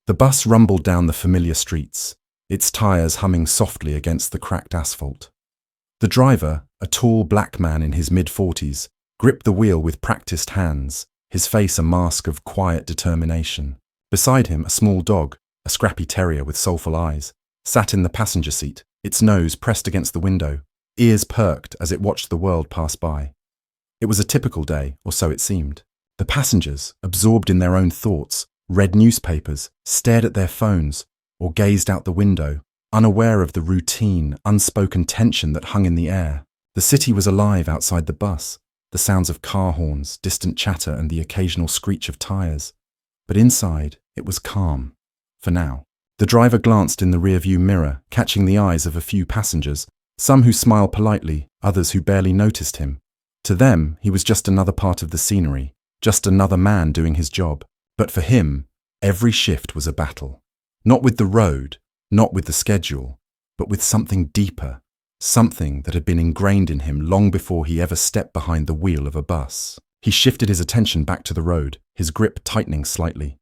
The bus rumbled down the familiar streets, its tires humming softly against the cracked asphalt. The driver, a tall black man in his mid-40s, gripped the wheel with practiced hands, his face a mask of quiet determination. Beside him, a small dog, a scrappy terrier with soulful eyes, sat in the passenger seat, its nose pressed against the window, ears perked as it watched the world pass by. It was a typical day, or so it seemed. The passengers, absorbed in their own thoughts, read newspapers, stared at their phones, or gazed out the window, unaware of the routine, unspoken tension that hung in the air. The city was alive outside the bus, the sounds of car horns, distant chatter, and the occasional screech of tires. But inside, it was calm. For now. The driver glanced in the rearview mirror, catching the eyes of a few passengers, some who smiled politely, others who barely noticed him. To them, he was just another part of the scenery, just another man doing his job. But for him, every shift was a battle. Not with the road, not with the schedule, but with something deeper, something that had been ingrained in him long before he ever stepped behind the wheel of a bus. He shifted his attention back to the road, his grip tightening slightly.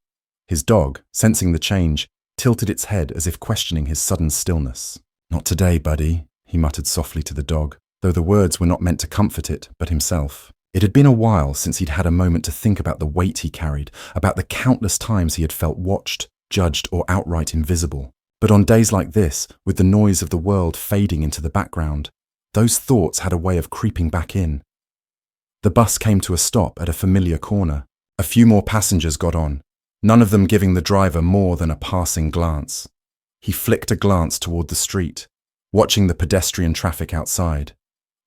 His dog, sensing the change, tilted its head as if questioning his sudden stillness. "Not today, buddy," he muttered softly to the dog, though the words were not meant to comfort it, but himself. It had been a while since he'd had a moment to think about the weight he carried, about the countless times he had felt watched, judged, or outright invisible. But on days like this, with the noise of the world fading into the background, those thoughts had a way of creeping back in. The bus came to a stop at a familiar corner. A few more passengers got on, none of them giving the driver more than a passing glance. He flicked a glance toward the street, watching the pedestrian traffic outside.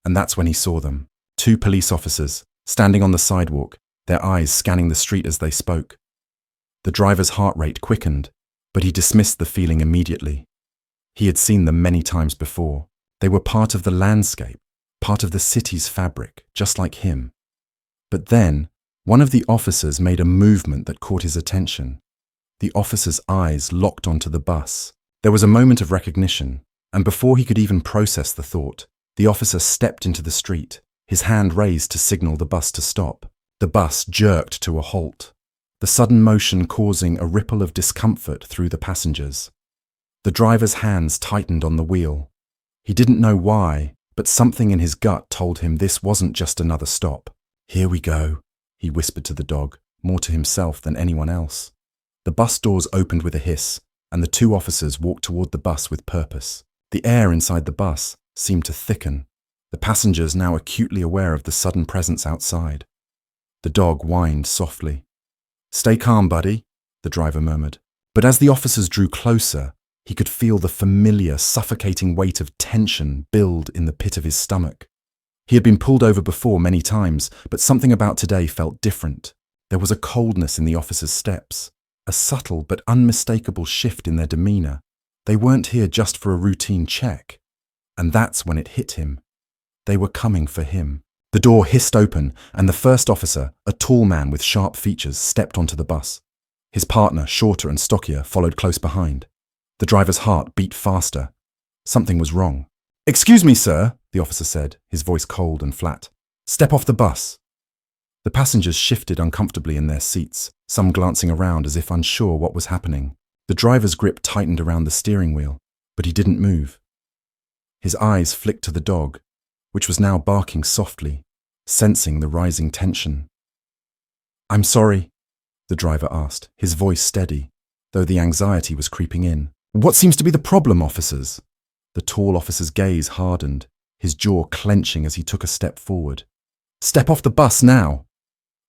And that's when he saw them. 2 police officers, standing on the sidewalk, their eyes scanning the street as they spoke. The driver's heart rate quickened, but he dismissed the feeling immediately. He had seen them many times before. They were part of the landscape, part of the city's fabric, just like him. But then, one of the officers made a movement that caught his attention. The officer's eyes locked onto the bus. There was a moment of recognition, and before he could even process the thought, the officer stepped into the street, his hand raised to signal the bus to stop. The bus jerked to a halt, the sudden motion causing a ripple of discomfort through the passengers. The driver's hands tightened on the wheel. He didn't know why, but something in his gut told him this wasn't just another stop. "Here we go," he whispered to the dog, more to himself than anyone else. The bus doors opened with a hiss, and the 2 officers walked toward the bus with purpose. The air inside the bus seemed to thicken, the passengers now acutely aware of the sudden presence outside. The dog whined softly. "Stay calm, buddy," the driver murmured. But as the officers drew closer, he could feel the familiar, suffocating weight of tension build in the pit of his stomach. He had been pulled over before many times, but something about today felt different. There was a coldness in the officers' steps, a subtle but unmistakable shift in their demeanor. They weren't here just for a routine check. And that's when it hit him. They were coming for him. The door hissed open, and the first officer, a tall man with sharp features, stepped onto the bus. His partner, shorter and stockier, followed close behind. The driver's heart beat faster. Something was wrong. "Excuse me, sir," the officer said, his voice cold and flat. "Step off the bus." The passengers shifted uncomfortably in their seats, some glancing around as if unsure what was happening. The driver's grip tightened around the steering wheel, but he didn't move. His eyes flicked to the dog, which was now barking softly, sensing the rising tension. "I'm sorry," the driver asked, his voice steady, though the anxiety was creeping in. "What seems to be the problem, officers?" The tall officer's gaze hardened, his jaw clenching as he took a step forward. "Step off the bus now!"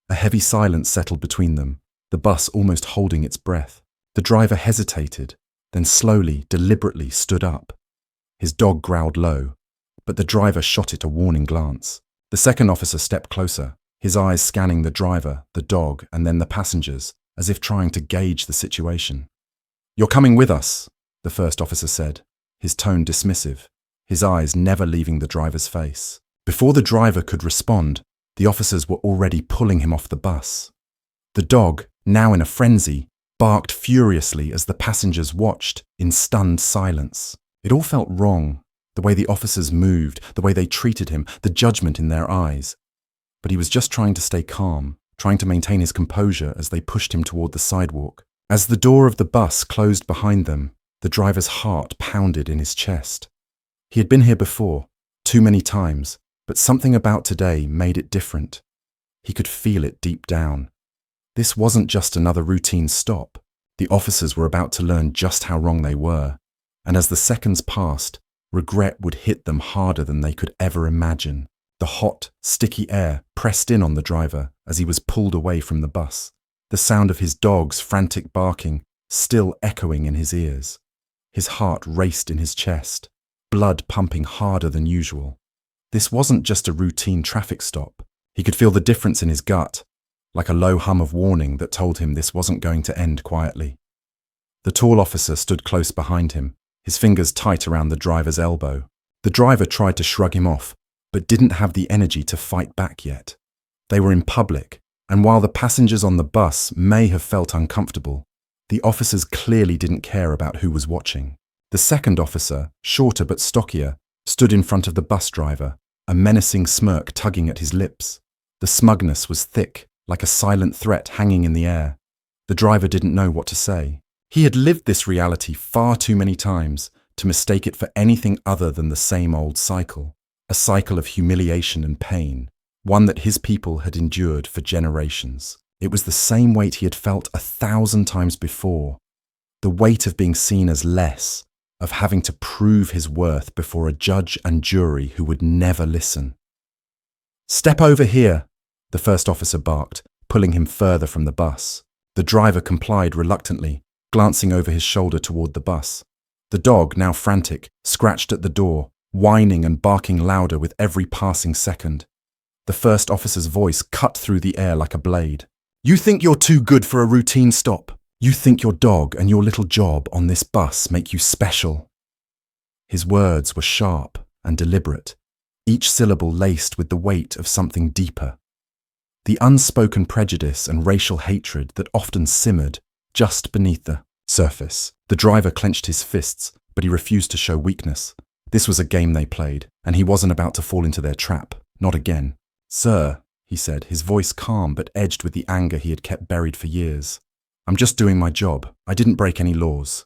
A heavy silence settled between them, the bus almost holding its breath. The driver hesitated, then slowly, deliberately stood up. His dog growled low, but the driver shot it a warning glance. The second officer stepped closer, his eyes scanning the driver, the dog, and then the passengers, as if trying to gauge the situation. "You're coming with us," the first officer said, his tone dismissive, his eyes never leaving the driver's face. Before the driver could respond, the officers were already pulling him off the bus. The dog, now in a frenzy, barked furiously as the passengers watched in stunned silence. It all felt wrong, the way the officers moved, the way they treated him, the judgment in their eyes. But he was just trying to stay calm, trying to maintain his composure as they pushed him toward the sidewalk. As the door of the bus closed behind them, the driver's heart pounded in his chest. He had been here before, too many times, but something about today made it different. He could feel it deep down. This wasn't just another routine stop. The officers were about to learn just how wrong they were, and as the seconds passed, regret would hit them harder than they could ever imagine. The hot, sticky air pressed in on the driver as he was pulled away from the bus, the sound of his dog's frantic barking still echoing in his ears. His heart raced in his chest, blood pumping harder than usual. This wasn't just a routine traffic stop. He could feel the difference in his gut, like a low hum of warning that told him this wasn't going to end quietly. The tall officer stood close behind him, his fingers tight around the driver's elbow. The driver tried to shrug him off, but didn't have the energy to fight back yet. They were in public, and while the passengers on the bus may have felt uncomfortable, the officers clearly didn't care about who was watching. The second officer, shorter but stockier, stood in front of the bus driver, a menacing smirk tugging at his lips. The smugness was thick, like a silent threat hanging in the air. The driver didn't know what to say. He had lived this reality far too many times to mistake it for anything other than the same old cycle, a cycle of humiliation and pain, one that his people had endured for generations. It was the same weight he had felt 1,000 times before, the weight of being seen as less, of having to prove his worth before a judge and jury who would never listen. "Step over here," the first officer barked, pulling him further from the bus. The driver complied reluctantly, glancing over his shoulder toward the bus. The dog, now frantic, scratched at the door, whining and barking louder with every passing second. The first officer's voice cut through the air like a blade. "You think you're too good for a routine stop? You think your dog and your little job on this bus make you special?" His words were sharp and deliberate, each syllable laced with the weight of something deeper. The unspoken prejudice and racial hatred that often simmered just beneath the surface. The driver clenched his fists, but he refused to show weakness. This was a game they played, and he wasn't about to fall into their trap, not again. "Sir," he said, his voice calm but edged with the anger he had kept buried for years. "I'm just doing my job. I didn't break any laws."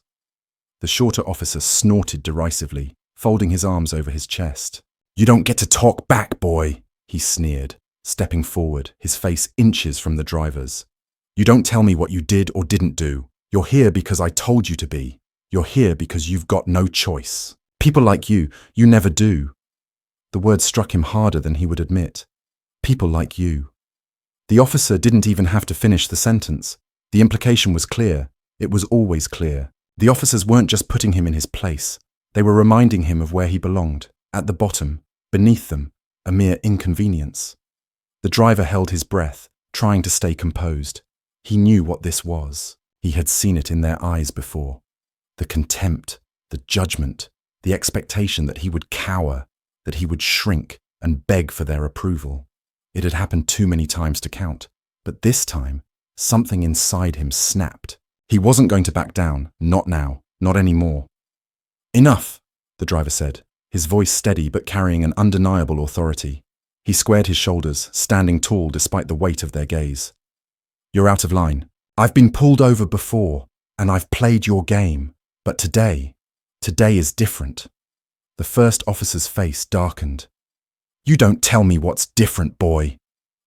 The shorter officer snorted derisively, folding his arms over his chest. "You don't get to talk back, boy," he sneered, stepping forward, his face inches from the driver's. "You don't tell me what you did or didn't do. You're here because I told you to be. You're here because you've got no choice. People like you never do." The word struck him harder than he would admit. People like you. The officer didn't even have to finish the sentence. The implication was clear. It was always clear. The officers weren't just putting him in his place. They were reminding him of where he belonged, at the bottom, beneath them, a mere inconvenience. The driver held his breath, trying to stay composed. He knew what this was. He had seen it in their eyes before. The contempt, the judgment, the expectation that he would cower, that he would shrink and beg for their approval. It had happened too many times to count, but this time, something inside him snapped. He wasn't going to back down, not now, not anymore. "Enough," the driver said, his voice steady but carrying an undeniable authority. He squared his shoulders, standing tall despite the weight of their gaze. "You're out of line. I've been pulled over before, and I've played your game, but today is different." The first officer's face darkened. "You don't tell me what's different, boy,"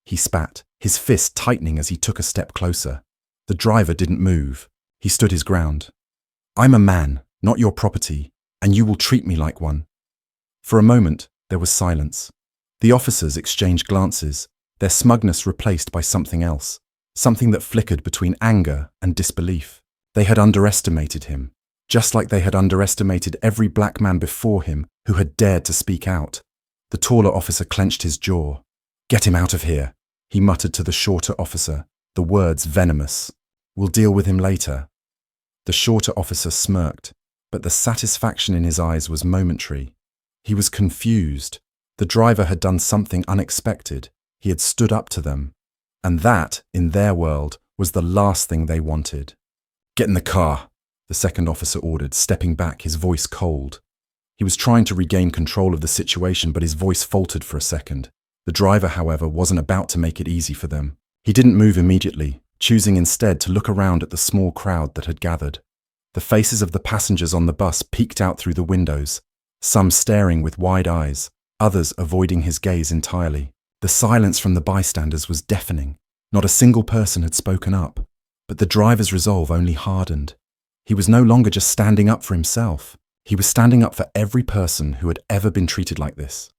he spat, his fist tightening as he took a step closer. The driver didn't move. He stood his ground. "I'm a man, not your property, and you will treat me like one." For a moment, there was silence. The officers exchanged glances, their smugness replaced by something else, something that flickered between anger and disbelief. They had underestimated him, just like they had underestimated every black man before him who had dared to speak out. The taller officer clenched his jaw. "Get him out of here," he muttered to the shorter officer, the words venomous. "We'll deal with him later." The shorter officer smirked, but the satisfaction in his eyes was momentary. He was confused. The driver had done something unexpected. He had stood up to them. And that, in their world, was the last thing they wanted. "Get in the car," the second officer ordered, stepping back, his voice cold. He was trying to regain control of the situation, but his voice faltered for a second. The driver, however, wasn't about to make it easy for them. He didn't move immediately, choosing instead to look around at the small crowd that had gathered. The faces of the passengers on the bus peeked out through the windows, some staring with wide eyes, others avoiding his gaze entirely. The silence from the bystanders was deafening. Not a single person had spoken up, but the driver's resolve only hardened. He was no longer just standing up for himself. He was standing up for every person who had ever been treated like this,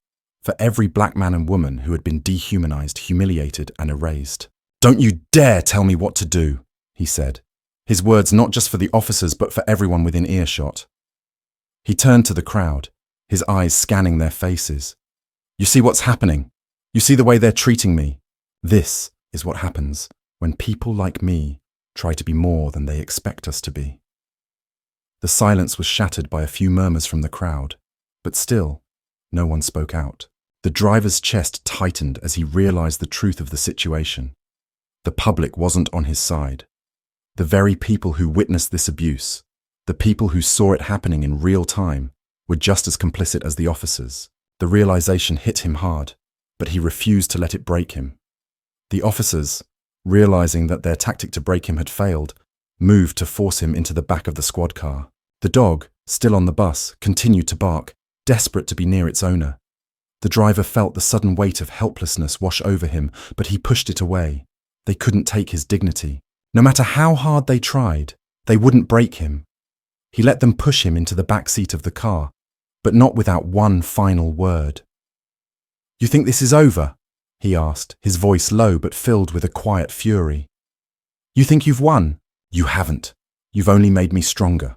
for every black man and woman who had been dehumanized, humiliated, and erased. "Don't you dare tell me what to do," he said, his words not just for the officers but for everyone within earshot. He turned to the crowd, his eyes scanning their faces. "You see what's happening? You see the way they're treating me? This is what happens when people like me try to be more than they expect us to be." The silence was shattered by a few murmurs from the crowd, but still, no one spoke out. The driver's chest tightened as he realized the truth of the situation. The public wasn't on his side. The very people who witnessed this abuse, the people who saw it happening in real time, were just as complicit as the officers. The realization hit him hard, but he refused to let it break him. The officers, realizing that their tactic to break him had failed, moved to force him into the back of the squad car. The dog, still on the bus, continued to bark, desperate to be near its owner. The driver felt the sudden weight of helplessness wash over him, but he pushed it away. They couldn't take his dignity. No matter how hard they tried, they wouldn't break him. He let them push him into the back seat of the car, but not without one final word. "You think this is over?" he asked, his voice low but filled with a quiet fury. "You think you've won? You haven't. You've only made me stronger."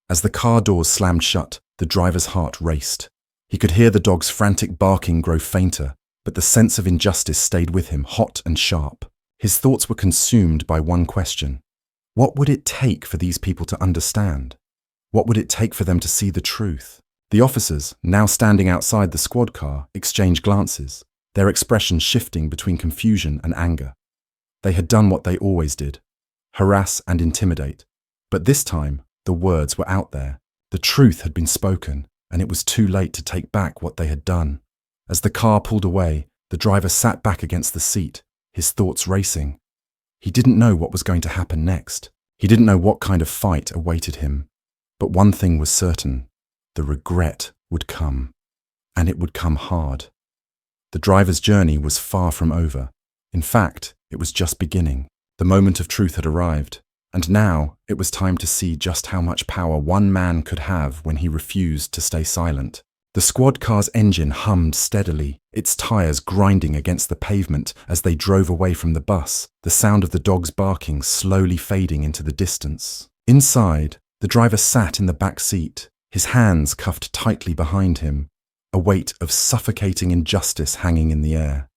As the car doors slammed shut, the driver's heart raced. He could hear the dog's frantic barking grow fainter, but the sense of injustice stayed with him, hot and sharp. His thoughts were consumed by one question. What would it take for these people to understand? What would it take for them to see the truth? The officers, now standing outside the squad car, exchanged glances, their expressions shifting between confusion and anger. They had done what they always did, harass and intimidate. But this time, the words were out there. The truth had been spoken, and it was too late to take back what they had done. As the car pulled away, the driver sat back against the seat, his thoughts racing. He didn't know what was going to happen next. He didn't know what kind of fight awaited him. But one thing was certain: the regret would come, and it would come hard. The driver's journey was far from over. In fact, it was just beginning. The moment of truth had arrived, and now it was time to see just how much power one man could have when he refused to stay silent. The squad car's engine hummed steadily, its tires grinding against the pavement as they drove away from the bus, the sound of the dog's barking slowly fading into the distance. Inside, the driver sat in the back seat, his hands cuffed tightly behind him, a weight of suffocating injustice hanging in the air.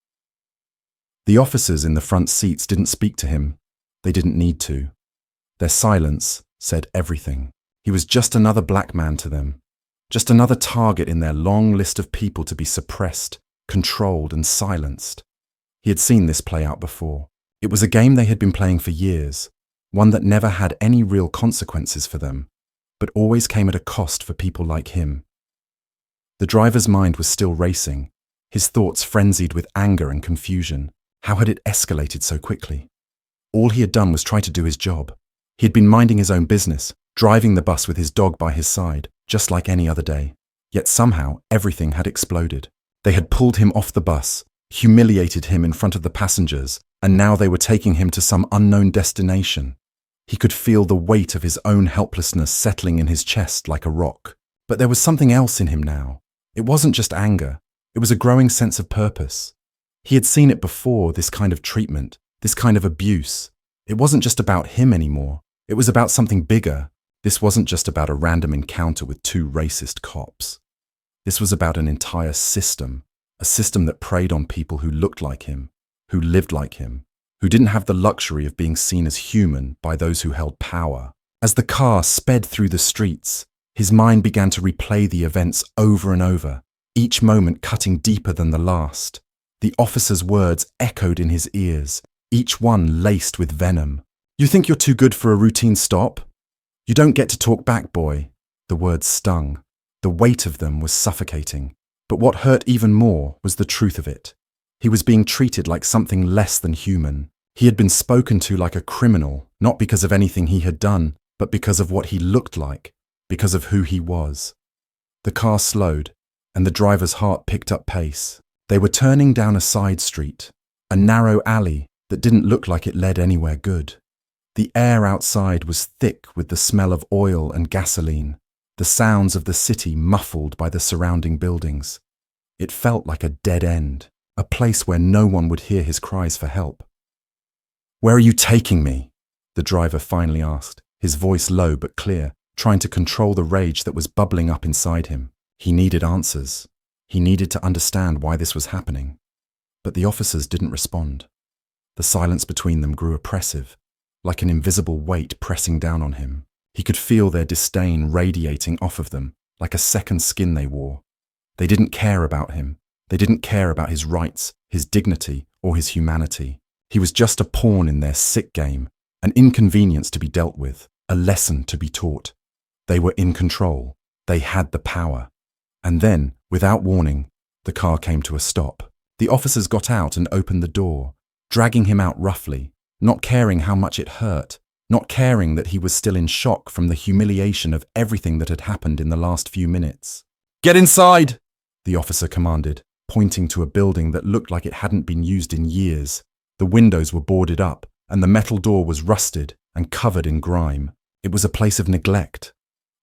The officers in the front seats didn't speak to him. They didn't need to. Their silence said everything. He was just another black man to them, just another target in their long list of people to be suppressed, controlled, and silenced. He had seen this play out before. It was a game they had been playing for years, one that never had any real consequences for them, but always came at a cost for people like him. The driver's mind was still racing, his thoughts frenzied with anger and confusion. How had it escalated so quickly? All he had done was try to do his job. He had been minding his own business, driving the bus with his dog by his side, just like any other day. Yet somehow everything had exploded. They had pulled him off the bus, humiliated him in front of the passengers, and now they were taking him to some unknown destination. He could feel the weight of his own helplessness settling in his chest like a rock. But there was something else in him now. It wasn't just anger. It was a growing sense of purpose. He had seen it before, this kind of treatment, this kind of abuse. It wasn't just about him anymore. It was about something bigger. This wasn't just about a random encounter with two racist cops. This was about an entire system, a system that preyed on people who looked like him, who lived like him, who didn't have the luxury of being seen as human by those who held power. As the car sped through the streets, his mind began to replay the events over and over, each moment cutting deeper than the last. The officer's words echoed in his ears, each one laced with venom. "You think you're too good for a routine stop? You don't get to talk back, boy." The words stung. The weight of them was suffocating. But what hurt even more was the truth of it. He was being treated like something less than human. He had been spoken to like a criminal, not because of anything he had done, but because of what he looked like, because of who he was. The car slowed, and the driver's heart picked up pace. They were turning down a side street, a narrow alley that didn't look like it led anywhere good. The air outside was thick with the smell of oil and gasoline, the sounds of the city muffled by the surrounding buildings. It felt like a dead end, a place where no one would hear his cries for help. "Where are you taking me?" the driver finally asked, his voice low but clear, trying to control the rage that was bubbling up inside him. He needed answers. He needed to understand why this was happening. But the officers didn't respond. The silence between them grew oppressive, like an invisible weight pressing down on him. He could feel their disdain radiating off of them, like a second skin they wore. They didn't care about him. They didn't care about his rights, his dignity, or his humanity. He was just a pawn in their sick game, an inconvenience to be dealt with, a lesson to be taught. They were in control. They had the power. And then, without warning, the car came to a stop. The officers got out and opened the door, dragging him out roughly, not caring how much it hurt, not caring that he was still in shock from the humiliation of everything that had happened in the last few minutes. "Get inside!" the officer commanded, pointing to a building that looked like it hadn't been used in years. The windows were boarded up, and the metal door was rusted and covered in grime. It was a place of neglect,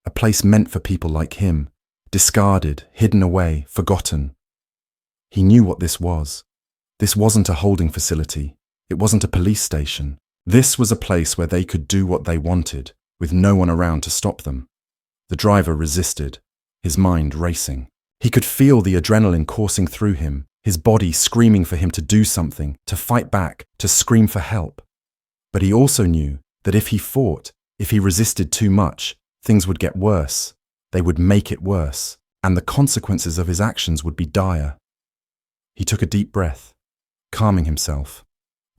a place meant for people like him, discarded, hidden away, forgotten. He knew what this was. This wasn't a holding facility. It wasn't a police station. This was a place where they could do what they wanted, with no one around to stop them. The driver resisted, his mind racing. He could feel the adrenaline coursing through him, his body screaming for him to do something, to fight back, to scream for help. But he also knew that if he fought, if he resisted too much, things would get worse. They would make it worse, and the consequences of his actions would be dire. He took a deep breath, calming himself,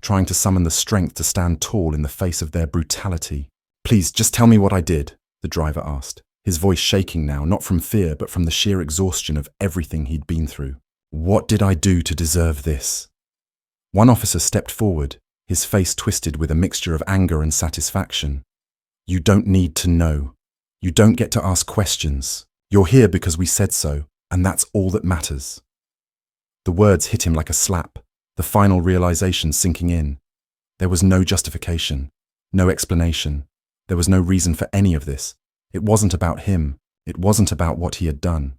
trying to summon the strength to stand tall in the face of their brutality. "Please, just tell me what I did," the driver asked, his voice shaking now, not from fear, but from the sheer exhaustion of everything he'd been through. "What did I do to deserve this?" One officer stepped forward, his face twisted with a mixture of anger and satisfaction. "You don't need to know. You don't get to ask questions. You're here because we said so, and that's all that matters." The words hit him like a slap, the final realization sinking in. There was no justification, no explanation. There was no reason for any of this. It wasn't about him. It wasn't about what he had done.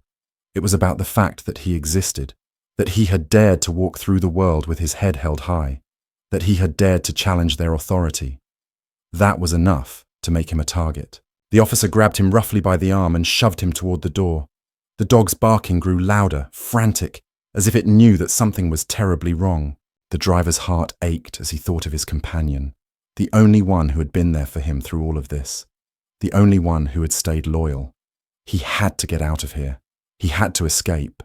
It was about the fact that he existed, that he had dared to walk through the world with his head held high, that he had dared to challenge their authority. That was enough to make him a target. The officer grabbed him roughly by the arm and shoved him toward the door. The dog's barking grew louder, frantic, as if it knew that something was terribly wrong. The driver's heart ached as he thought of his companion, the only one who had been there for him through all of this, the only one who had stayed loyal. He had to get out of here. He had to escape.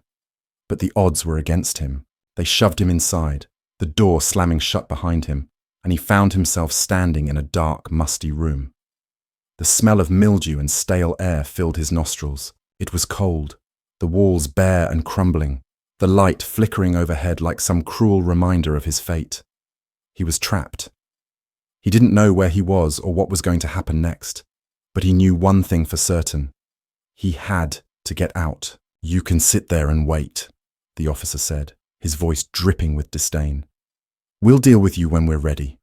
But the odds were against him. They shoved him inside, the door slamming shut behind him, and he found himself standing in a dark, musty room. The smell of mildew and stale air filled his nostrils. It was cold, the walls bare and crumbling, the light flickering overhead like some cruel reminder of his fate. He was trapped. He didn't know where he was or what was going to happen next, but he knew one thing for certain. He had to get out. "You can sit there and wait," the officer said, his voice dripping with disdain. "We'll deal with you when we're ready."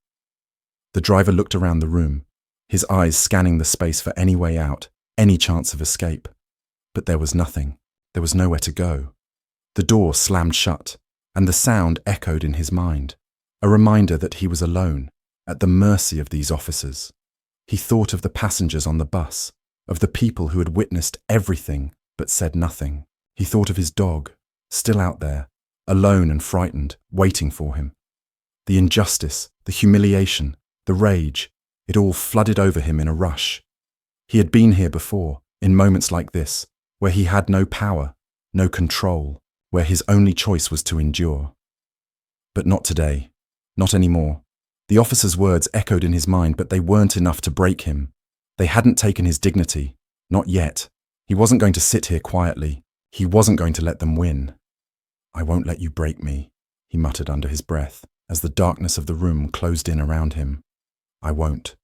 The driver looked around the room, his eyes scanning the space for any way out, any chance of escape. But there was nothing. There was nowhere to go. The door slammed shut, and the sound echoed in his mind, a reminder that he was alone, at the mercy of these officers. He thought of the passengers on the bus, of the people who had witnessed everything but said nothing. He thought of his dog, still out there, alone and frightened, waiting for him. The injustice, the humiliation, the rage, it all flooded over him in a rush. He had been here before, in moments like this, where he had no power, no control, where his only choice was to endure. But not today, not anymore. The officer's words echoed in his mind, but they weren't enough to break him. They hadn't taken his dignity, not yet. He wasn't going to sit here quietly. He wasn't going to let them win. "I won't let you break me," he muttered under his breath. as the darkness of the room closed in around him. I won't.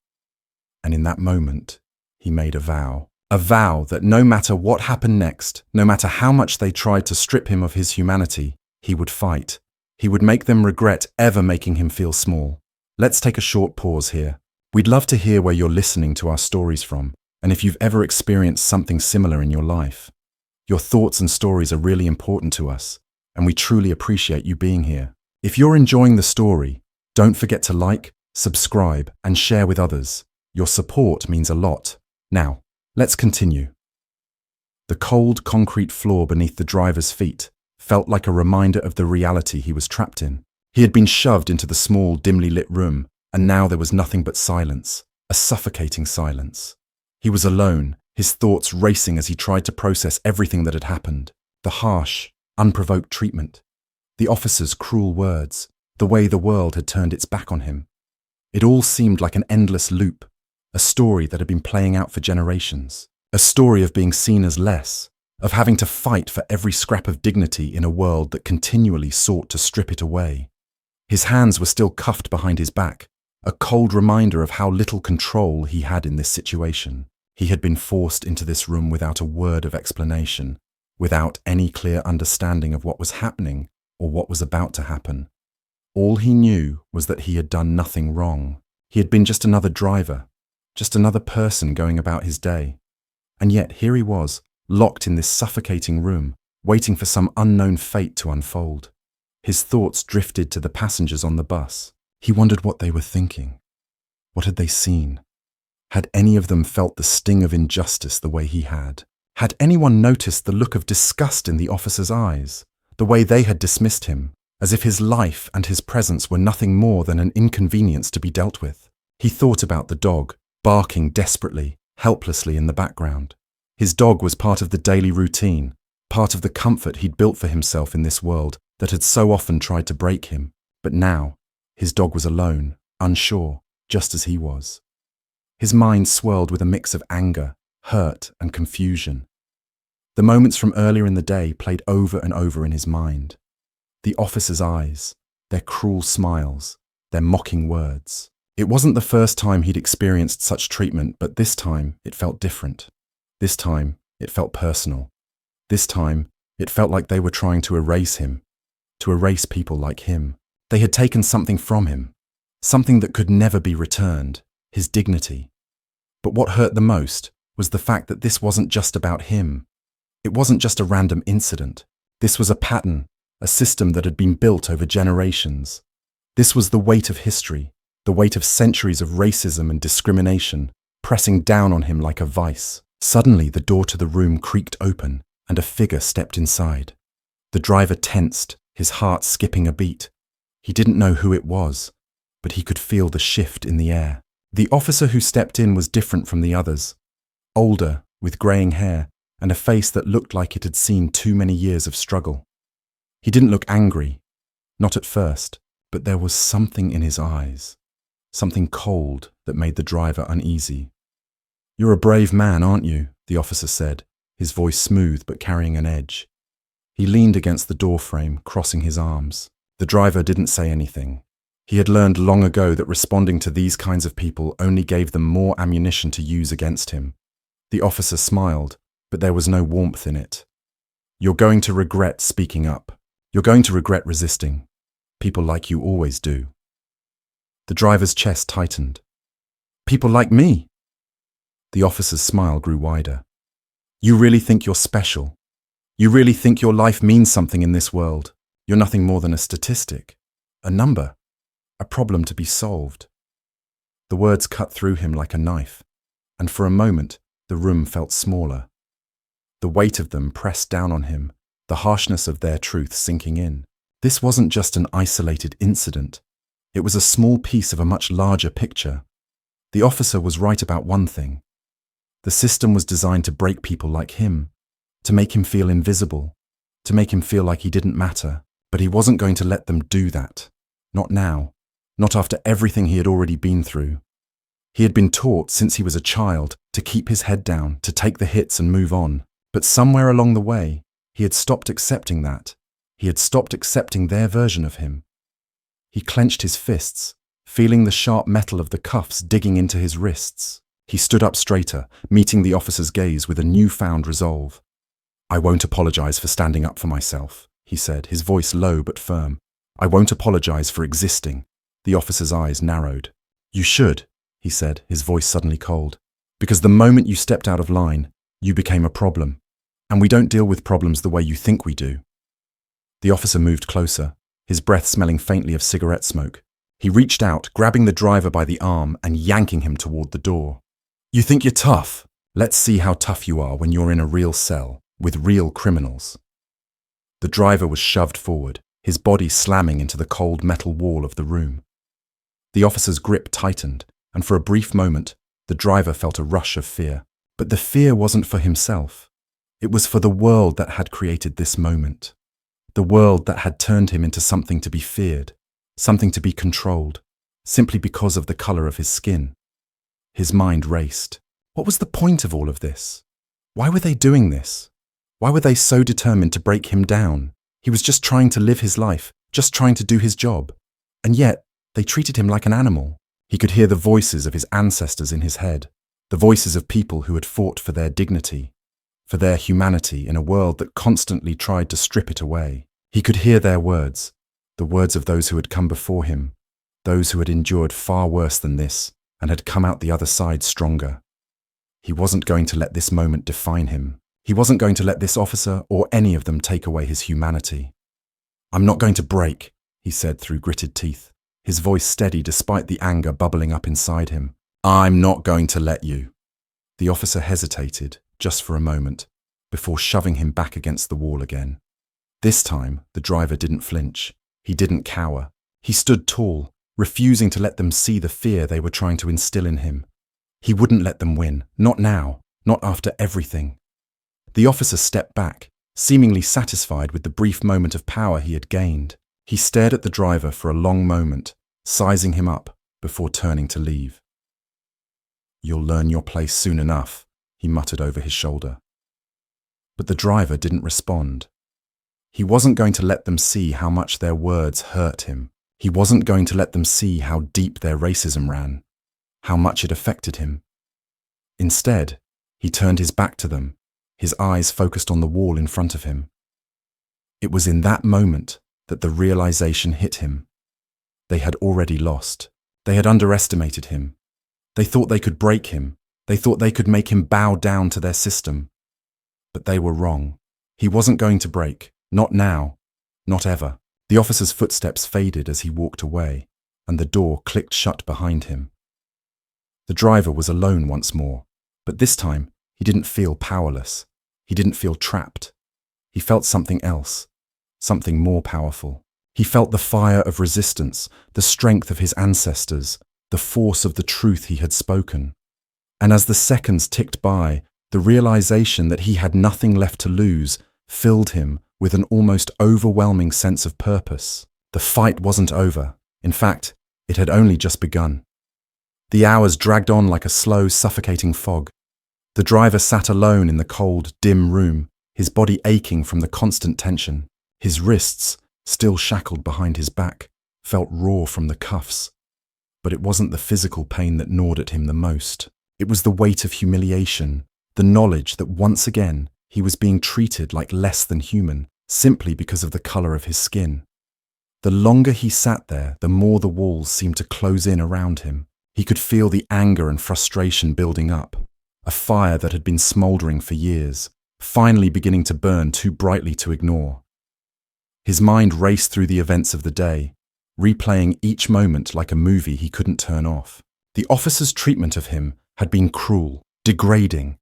And in that moment, he made a vow. A vow that no matter what happened next, no matter how much they tried to strip him of his humanity, he would fight. He would make them regret ever making him feel small. Let's take a short pause here. We'd love to hear where you're listening to our stories from, and if you've ever experienced something similar in your life. Your thoughts and stories are really important to us, and we truly appreciate you being here. If you're enjoying the story, don't forget to like, subscribe, and share with others. Your support means a lot. Now, let's continue. The cold concrete floor beneath the driver's feet felt like a reminder of the reality he was trapped in. He had been shoved into the small, dimly lit room, and now there was nothing but silence, a suffocating silence. He was alone, his thoughts racing as he tried to process everything that had happened. The harsh, unprovoked treatment, the officer's cruel words, the way the world had turned its back on him. It all seemed like an endless loop, a story that had been playing out for generations. A story of being seen as less, of having to fight for every scrap of dignity in a world that continually sought to strip it away. His hands were still cuffed behind his back, a cold reminder of how little control he had in this situation. He had been forced into this room without a word of explanation, without any clear understanding of what was happening or what was about to happen. All he knew was that he had done nothing wrong. He had been just another driver, just another person going about his day. And yet here he was, locked in this suffocating room, waiting for some unknown fate to unfold. His thoughts drifted to the passengers on the bus. He wondered what they were thinking. What had they seen? Had any of them felt the sting of injustice the way he had? Had anyone noticed the look of disgust in the officer's eyes, the way they had dismissed him, as if his life and his presence were nothing more than an inconvenience to be dealt with? He thought about the dog, barking desperately, helplessly in the background. His dog was part of the daily routine, part of the comfort he'd built for himself in this world that had so often tried to break him. But now, his dog was alone, unsure, just as he was. His mind swirled with a mix of anger, hurt, and confusion. The moments from earlier in the day played over and over in his mind. The officer's eyes, their cruel smiles, their mocking words. It wasn't the first time he'd experienced such treatment, but this time it felt different. This time it felt personal. This time it felt like they were trying to erase him, to erase people like him. They had taken something from him, something that could never be returned, his dignity. But what hurt the most was the fact that this wasn't just about him. It wasn't just a random incident. This was a pattern, a system that had been built over generations. This was the weight of history, the weight of centuries of racism and discrimination, pressing down on him like a vice. Suddenly, the door to the room creaked open, and a figure stepped inside. The driver tensed, his heart skipping a beat. He didn't know who it was, but he could feel the shift in the air. The officer who stepped in was different from the others. Older, with greying hair, and a face that looked like it had seen too many years of struggle. He didn't look angry, not at first, but there was something in his eyes, something cold that made the driver uneasy. "You're a brave man, aren't you?" the officer said, his voice smooth but carrying an edge. He leaned against the doorframe, crossing his arms. The driver didn't say anything. He had learned long ago that responding to these kinds of people only gave them more ammunition to use against him. The officer smiled, but there was no warmth in it. "You're going to regret speaking up. You're going to regret resisting. People like you always do." The driver's chest tightened. "People like me?" The officer's smile grew wider. "You really think you're special? You really think your life means something in this world? You're nothing more than a statistic, a number, a problem to be solved." The words cut through him like a knife, and for a moment, the room felt smaller. The weight of them pressed down on him, the harshness of their truth sinking in. This wasn't just an isolated incident. It was a small piece of a much larger picture. The officer was right about one thing. The system was designed to break people like him, to make him feel invisible, to make him feel like he didn't matter. But he wasn't going to let them do that. Not now. Not after everything he had already been through. He had been taught since he was a child to keep his head down, to take the hits and move on. But somewhere along the way, he had stopped accepting that. He had stopped accepting their version of him. He clenched his fists, feeling the sharp metal of the cuffs digging into his wrists. He stood up straighter, meeting the officer's gaze with a newfound resolve. "I won't apologize for standing up for myself," he said, his voice low but firm. "I won't apologize for existing." The officer's eyes narrowed. "You should," he said, his voice suddenly cold. "Because the moment you stepped out of line, you became a problem. And we don't deal with problems the way you think we do." The officer moved closer, his breath smelling faintly of cigarette smoke. He reached out, grabbing the driver by the arm and yanking him toward the door. "You think you're tough? Let's see how tough you are when you're in a real cell, with real criminals." The driver was shoved forward, his body slamming into the cold metal wall of the room. The officer's grip tightened, and for a brief moment, the driver felt a rush of fear. But the fear wasn't for himself. It was for the world that had created this moment. The world that had turned him into something to be feared, something to be controlled, simply because of the color of his skin. His mind raced. What was the point of all of this? Why were they doing this? Why were they so determined to break him down? He was just trying to live his life, just trying to do his job. And yet, they treated him like an animal. He could hear the voices of his ancestors in his head, the voices of people who had fought for their dignity, for their humanity in a world that constantly tried to strip it away. He could hear their words, the words of those who had come before him, those who had endured far worse than this and had come out the other side stronger. He wasn't going to let this moment define him. He wasn't going to let this officer or any of them take away his humanity. "I'm not going to break," he said through gritted teeth, his voice steady despite the anger bubbling up inside him. "I'm not going to let you." The officer hesitated, just for a moment, before shoving him back against the wall again. This time, the driver didn't flinch. He didn't cower. He stood tall, refusing to let them see the fear they were trying to instill in him. He wouldn't let them win, not now, not after everything. The officer stepped back, seemingly satisfied with the brief moment of power he had gained. He stared at the driver for a long moment, sizing him up before turning to leave. "You'll learn your place soon enough," he muttered over his shoulder. But the driver didn't respond. He wasn't going to let them see how much their words hurt him. He wasn't going to let them see how deep their racism ran, how much it affected him. Instead, he turned his back to them, his eyes focused on the wall in front of him. It was in that moment that the realization hit him. They had already lost. They had underestimated him. They thought they could break him. They thought they could make him bow down to their system. But they were wrong. He wasn't going to break. Not now. Not ever. The officer's footsteps faded as he walked away, and the door clicked shut behind him. The driver was alone once more, but this time he didn't feel powerless. He didn't feel trapped. He felt something else, something more powerful. He felt the fire of resistance, the strength of his ancestors, the force of the truth he had spoken. And as the seconds ticked by, the realization that he had nothing left to lose filled him with an almost overwhelming sense of purpose. The fight wasn't over. In fact, it had only just begun. The hours dragged on like a slow, suffocating fog. The driver sat alone in the cold, dim room, his body aching from the constant tension. His wrists, still shackled behind his back, felt raw from the cuffs. But it wasn't the physical pain that gnawed at him the most. It was the weight of humiliation, the knowledge that once again he was being treated like less than human, simply because of the color of his skin. The longer he sat there, the more the walls seemed to close in around him. He could feel the anger and frustration building up, a fire that had been smoldering for years, finally beginning to burn too brightly to ignore. His mind raced through the events of the day, replaying each moment like a movie he couldn't turn off. The officer's treatment of him had been cruel, degrading,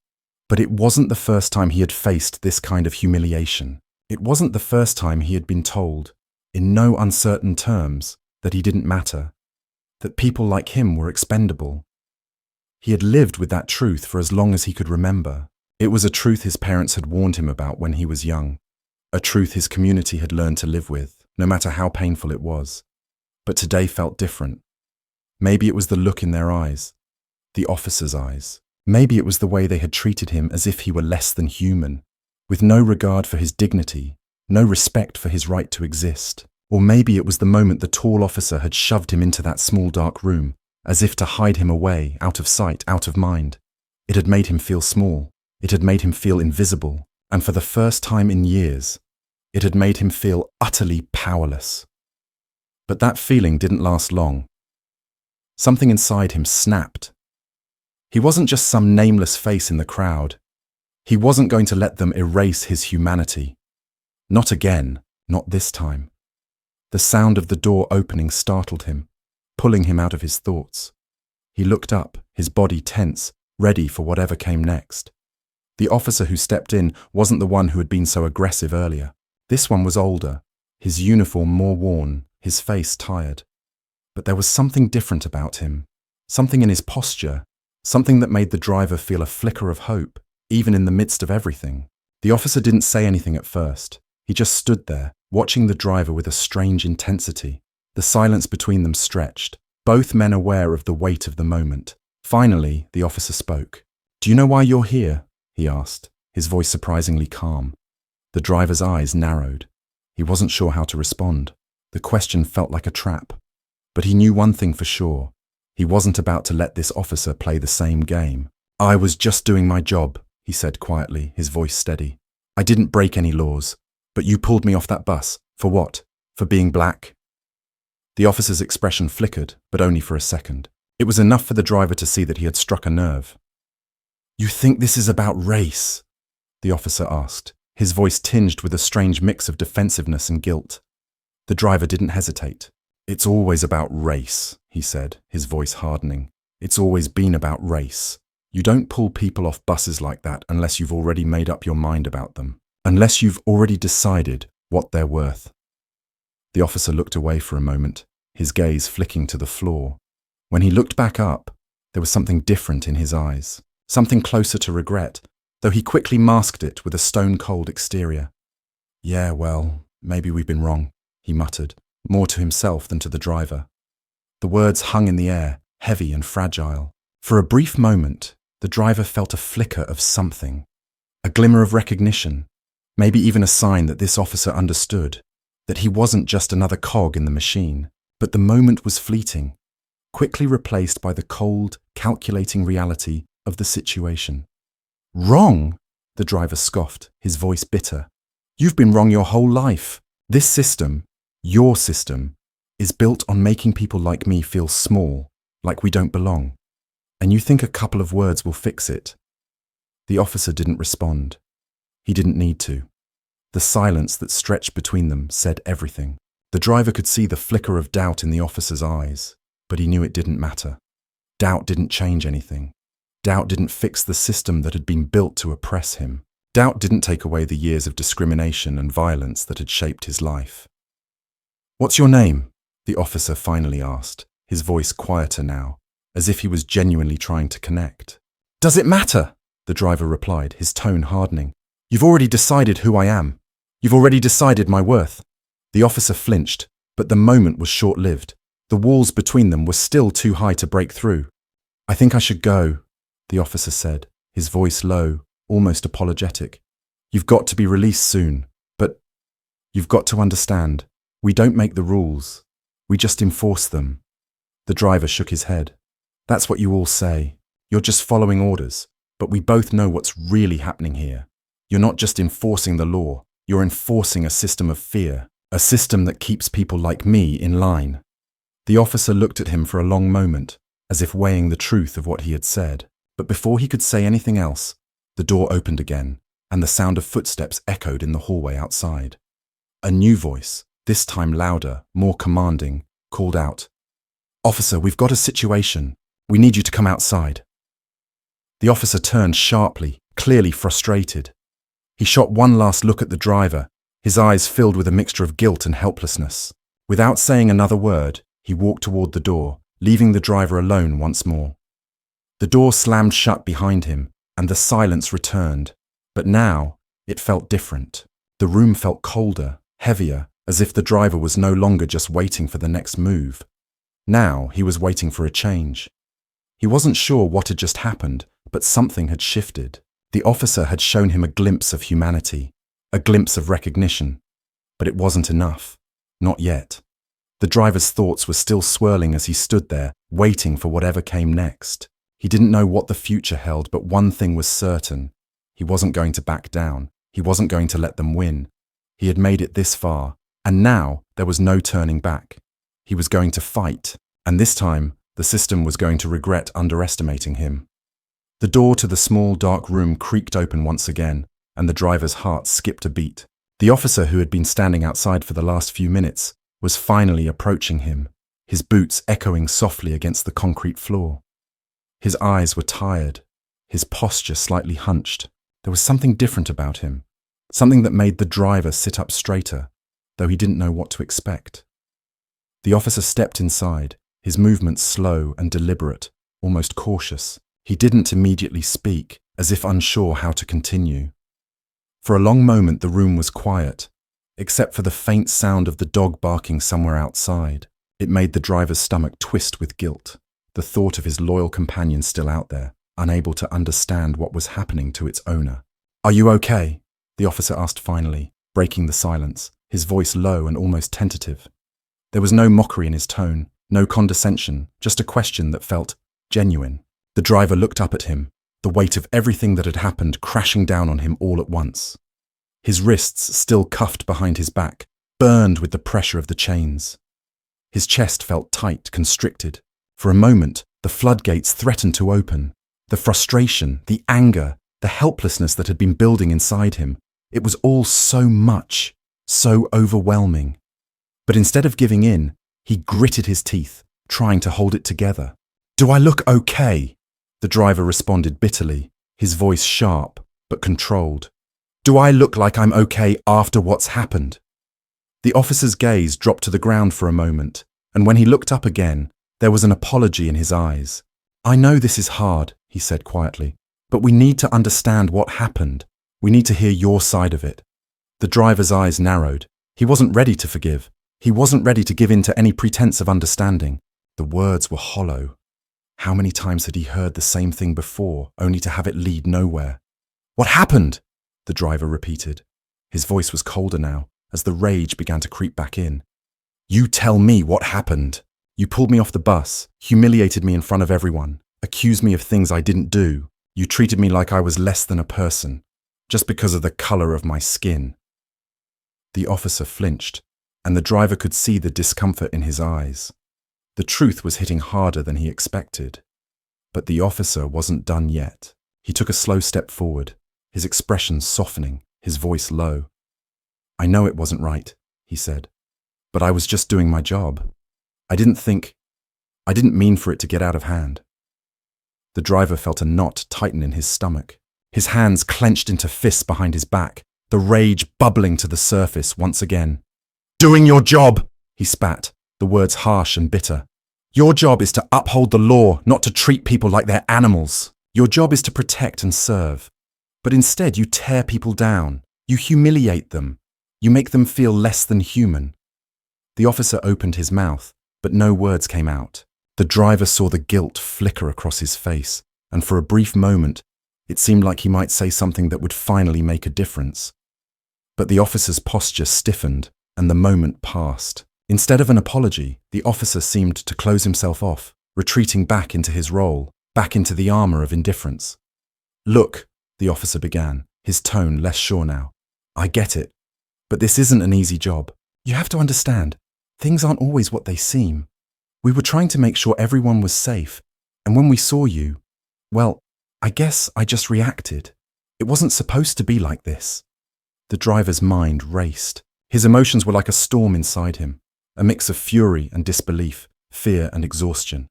but it wasn't the first time he had faced this kind of humiliation. It wasn't the first time he had been told, in no uncertain terms, that he didn't matter, that people like him were expendable. He had lived with that truth for as long as he could remember. It was a truth his parents had warned him about when he was young, a truth his community had learned to live with, no matter how painful it was. But today felt different. Maybe it was the look in their eyes, the officer's eyes. Maybe it was the way they had treated him as if he were less than human, with no regard for his dignity, no respect for his right to exist. Or maybe it was the moment the tall officer had shoved him into that small dark room, as if to hide him away, out of sight, out of mind. It had made him feel small. It had made him feel invisible. And for the first time in years, it had made him feel utterly powerless. But that feeling didn't last long. Something inside him snapped. He wasn't just some nameless face in the crowd. He wasn't going to let them erase his humanity. Not again, not this time. The sound of the door opening startled him, pulling him out of his thoughts. He looked up, his body tense, ready for whatever came next. The officer who stepped in wasn't the one who had been so aggressive earlier. This one was older, his uniform more worn, his face tired. But there was something different about him, something in his posture, something that made the driver feel a flicker of hope, even in the midst of everything. The officer didn't say anything at first. He just stood there, watching the driver with a strange intensity. The silence between them stretched, both men aware of the weight of the moment. Finally, the officer spoke. "Do you know why you're here?" he asked, his voice surprisingly calm. The driver's eyes narrowed. He wasn't sure how to respond. The question felt like a trap. But he knew one thing for sure. He wasn't about to let this officer play the same game. "I was just doing my job," he said quietly, his voice steady. "I didn't break any laws. But you pulled me off that bus. For what? For being black?" The officer's expression flickered, but only for a second. It was enough for the driver to see that he had struck a nerve. "You think this is about race?" the officer asked, his voice tinged with a strange mix of defensiveness and guilt. The driver didn't hesitate. "It's always about race," he said, his voice hardening. "It's always been about race. You don't pull people off buses like that unless you've already made up your mind about them. Unless you've already decided what they're worth." The officer looked away for a moment, his gaze flicking to the floor. When he looked back up, there was something different in his eyes, something closer to regret, though he quickly masked it with a stone-cold exterior. "Yeah, well, maybe we've been wrong," he muttered, more to himself than to the driver. The words hung in the air, heavy and fragile. For a brief moment, the driver felt a flicker of something, a glimmer of recognition, maybe even a sign that this officer understood, that he wasn't just another cog in the machine. But the moment was fleeting, quickly replaced by the cold, calculating reality of the situation. "Wrong?" the driver scoffed, his voice bitter. "You've been wrong your whole life. This system, your system, is built on making people like me feel small, like we don't belong. And you think a couple of words will fix it?" The officer didn't respond. He didn't need to. The silence that stretched between them said everything. The driver could see the flicker of doubt in the officer's eyes, but he knew it didn't matter. Doubt didn't change anything. Doubt didn't fix the system that had been built to oppress him. Doubt didn't take away the years of discrimination and violence that had shaped his life. "What's your name?" the officer finally asked, his voice quieter now, as if he was genuinely trying to connect. "Does it matter?" the driver replied, his tone hardening. "You've already decided who I am. You've already decided my worth." The officer flinched, but the moment was short-lived. The walls between them were still too high to break through. "I think I should go," the officer said, his voice low, almost apologetic. "You've got to be released soon, but you've got to understand, we don't make the rules. We just enforce them." The driver shook his head. "That's what you all say. You're just following orders, but we both know what's really happening here. You're not just enforcing the law, you're enforcing a system of fear. A system that keeps people like me in line." The officer looked at him for a long moment, as if weighing the truth of what he had said. But before he could say anything else, the door opened again, and the sound of footsteps echoed in the hallway outside. A new voice, this time louder, more commanding, called out, "Officer, we've got a situation. We need you to come outside." The officer turned sharply, clearly frustrated. He shot one last look at the driver, his eyes filled with a mixture of guilt and helplessness. Without saying another word, he walked toward the door, leaving the driver alone once more. The door slammed shut behind him, and the silence returned. But now, it felt different. The room felt colder, heavier, as if the driver was no longer just waiting for the next move. Now, he was waiting for a change. He wasn't sure what had just happened, but something had shifted. The officer had shown him a glimpse of humanity, a glimpse of recognition. But it wasn't enough. Not yet. The driver's thoughts were still swirling as he stood there, waiting for whatever came next. He didn't know what the future held, but one thing was certain. He wasn't going to back down. He wasn't going to let them win. He had made it this far, and now there was no turning back. He was going to fight, and this time the system was going to regret underestimating him. The door to the small, dark room creaked open once again, and the driver's heart skipped a beat. The officer who had been standing outside for the last few minutes was finally approaching him, his boots echoing softly against the concrete floor. His eyes were tired, his posture slightly hunched. There was something different about him, something that made the driver sit up straighter, though he didn't know what to expect. The officer stepped inside, his movements slow and deliberate, almost cautious. He didn't immediately speak, as if unsure how to continue. For a long moment the room was quiet, except for the faint sound of the dog barking somewhere outside. It made the driver's stomach twist with guilt, the thought of his loyal companion still out there, unable to understand what was happening to its owner. "Are you okay?" the officer asked finally, breaking the silence, his voice low and almost tentative. There was no mockery in his tone, no condescension, just a question that felt genuine. The driver looked up at him, the weight of everything that had happened crashing down on him all at once. His wrists, still cuffed behind his back, burned with the pressure of the chains. His chest felt tight, constricted. For a moment, the floodgates threatened to open. The frustration, the anger, the helplessness that had been building inside him, it was all so much, so overwhelming. But instead of giving in, he gritted his teeth, trying to hold it together. "Do I look okay?" The driver responded bitterly, his voice sharp but controlled. "Do I look like I'm okay after what's happened?" The officer's gaze dropped to the ground for a moment, and when he looked up again, there was an apology in his eyes. "I know this is hard," he said quietly, "but we need to understand what happened. We need to hear your side of it." The driver's eyes narrowed. He wasn't ready to forgive. He wasn't ready to give in to any pretense of understanding. The words were hollow. How many times had he heard the same thing before, only to have it lead nowhere? "What happened?" the driver repeated. His voice was colder now, as the rage began to creep back in. "You tell me what happened. You pulled me off the bus, humiliated me in front of everyone, accused me of things I didn't do. You treated me like I was less than a person, just because of the color of my skin." The officer flinched, and the driver could see the discomfort in his eyes. The truth was hitting harder than he expected. But the officer wasn't done yet. He took a slow step forward, his expression softening, his voice low. "I know it wasn't right," he said, "but I was just doing my job. I didn't mean for it to get out of hand." The driver felt a knot tighten in his stomach. His hands clenched into fists behind his back, the rage bubbling to the surface once again. "Doing your job," he spat, the words harsh and bitter. "Your job is to uphold the law, not to treat people like they're animals. Your job is to protect and serve. But instead you tear people down. You humiliate them. You make them feel less than human." The officer opened his mouth, but no words came out. The driver saw the guilt flicker across his face, and for a brief moment, it seemed like he might say something that would finally make a difference. But the officer's posture stiffened, and the moment passed. Instead of an apology, the officer seemed to close himself off, retreating back into his role, back into the armor of indifference. "Look," the officer began, his tone less sure now. "I get it, but this isn't an easy job. You have to understand, things aren't always what they seem. We were trying to make sure everyone was safe, and when we saw you, well, I guess I just reacted. It wasn't supposed to be like this." The driver's mind raced. His emotions were like a storm inside him, a mix of fury and disbelief, fear and exhaustion.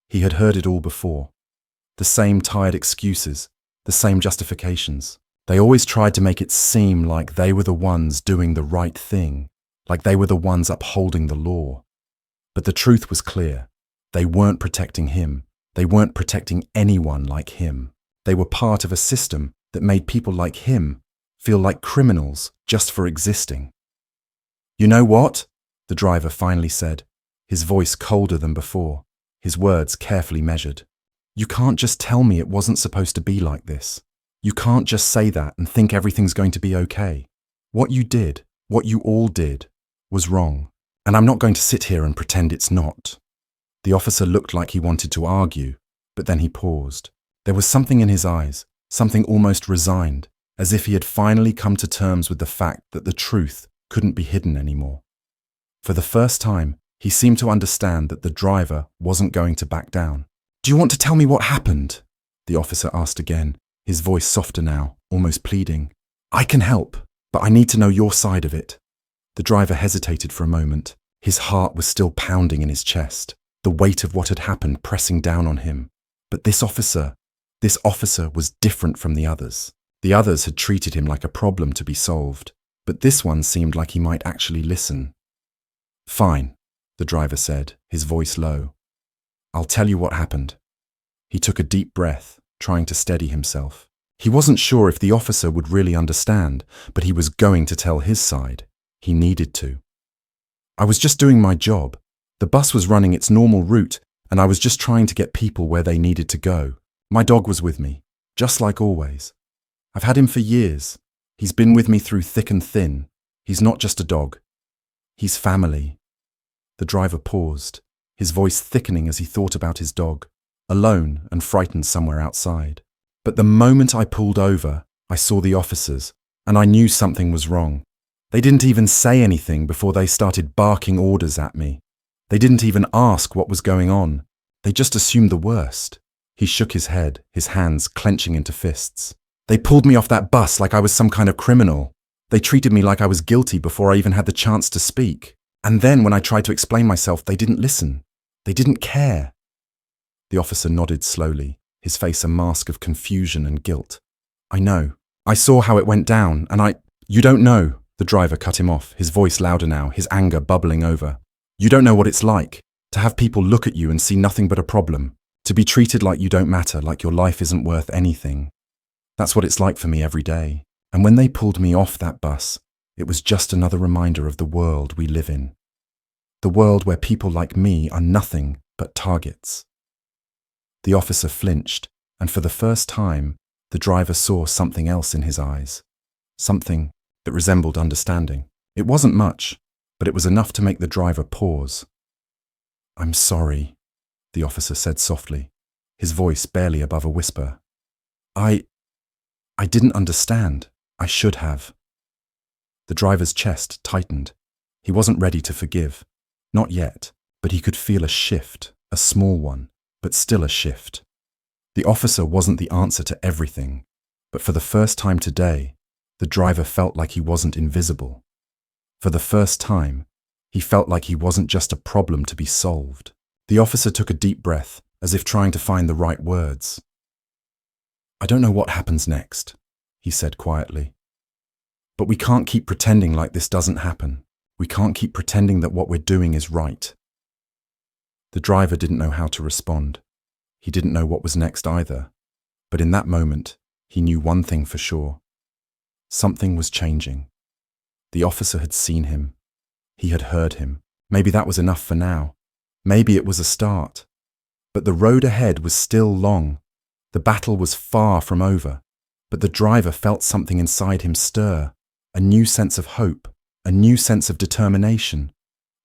He had heard it all before. The same tired excuses, the same justifications. They always tried to make it seem like they were the ones doing the right thing, like they were the ones upholding the law. But the truth was clear. They weren't protecting him. They weren't protecting anyone like him. They were part of a system that made people like him feel like criminals just for existing. "You know what?" the driver finally said, his voice colder than before, his words carefully measured. "You can't just tell me it wasn't supposed to be like this. You can't just say that and think everything's going to be okay. What you did, what you all did, was wrong, and I'm not going to sit here and pretend it's not. The officer looked like he wanted to argue, but then he paused. There was something in his eyes, something almost resigned, as if he had finally come to terms with the fact that the truth couldn't be hidden anymore. For the first time, he seemed to understand that the driver wasn't going to back down. "Do you want to tell me what happened?" the officer asked again, his voice softer now, almost pleading. "I can help, but I need to know your side of it." The driver hesitated for a moment. His heart was still pounding in his chest, the weight of what had happened pressing down on him. But this officer was different from the others. The others had treated him like a problem to be solved, but this one seemed like he might actually listen. "Fine," the driver said, his voice low. "I'll tell you what happened." He took a deep breath, trying to steady himself. He wasn't sure if the officer would really understand, but he was going to tell his side. He needed to. "I was just doing my job. The bus was running its normal route, and I was just trying to get people where they needed to go. My dog was with me, just like always. I've had him for years. He's been with me through thick and thin. He's not just a dog. He's family." The driver paused, his voice thickening as he thought about his dog, alone and frightened somewhere outside. But the moment I pulled over, I saw the officers, and I knew something was wrong. They didn't even say anything before they started barking orders at me. They didn't even ask what was going on. They just assumed the worst. He shook his head, his hands clenching into fists. "They pulled me off that bus like I was some kind of criminal. They treated me like I was guilty before I even had the chance to speak. And then when I tried to explain myself, they didn't listen. They didn't care." The officer nodded slowly, his face a mask of confusion and guilt. "I know. I saw how it went down, and You don't know," the driver cut him off, his voice louder now, his anger bubbling over. "You don't know what it's like, to have people look at you and see nothing but a problem, to be treated like you don't matter, like your life isn't worth anything. That's what it's like for me every day. And when they pulled me off that bus, it was just another reminder of the world we live in. The world where people like me are nothing but targets." The officer flinched, and for the first time, the driver saw something else in his eyes. Something that resembled understanding. It wasn't much, but it was enough to make the driver pause. "I'm sorry," the officer said softly, his voice barely above a whisper. I didn't understand. I should have." The driver's chest tightened. He wasn't ready to forgive. Not yet, but he could feel a shift, a small one, but still a shift. The officer wasn't the answer to everything, but for the first time today, the driver felt like he wasn't invisible. For the first time, he felt like he wasn't just a problem to be solved. The officer took a deep breath, as if trying to find the right words. "I don't know what happens next," he said quietly. "But we can't keep pretending like this doesn't happen. We can't keep pretending that what we're doing is right." The driver didn't know how to respond. He didn't know what was next either. But in that moment, he knew one thing for sure. Something was changing. The officer had seen him. He had heard him. Maybe that was enough for now. Maybe it was a start. But the road ahead was still long. The battle was far from over. But the driver felt something inside him stir. A new sense of hope. A new sense of determination.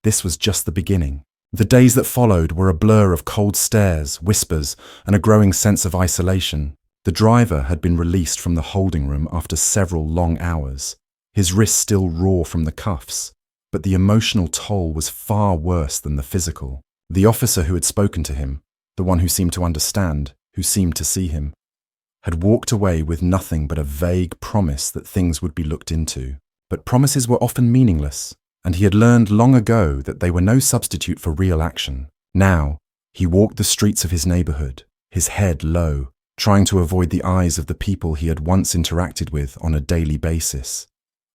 This was just the beginning. The days that followed were a blur of cold stares, whispers, and a growing sense of isolation. The driver had been released from the holding room after several long hours, his wrists still raw from the cuffs, but the emotional toll was far worse than the physical. The officer who had spoken to him, the one who seemed to understand, who seemed to see him, had walked away with nothing but a vague promise that things would be looked into. But promises were often meaningless, and he had learned long ago that they were no substitute for real action. Now, he walked the streets of his neighborhood, his head low, trying to avoid the eyes of the people he had once interacted with on a daily basis.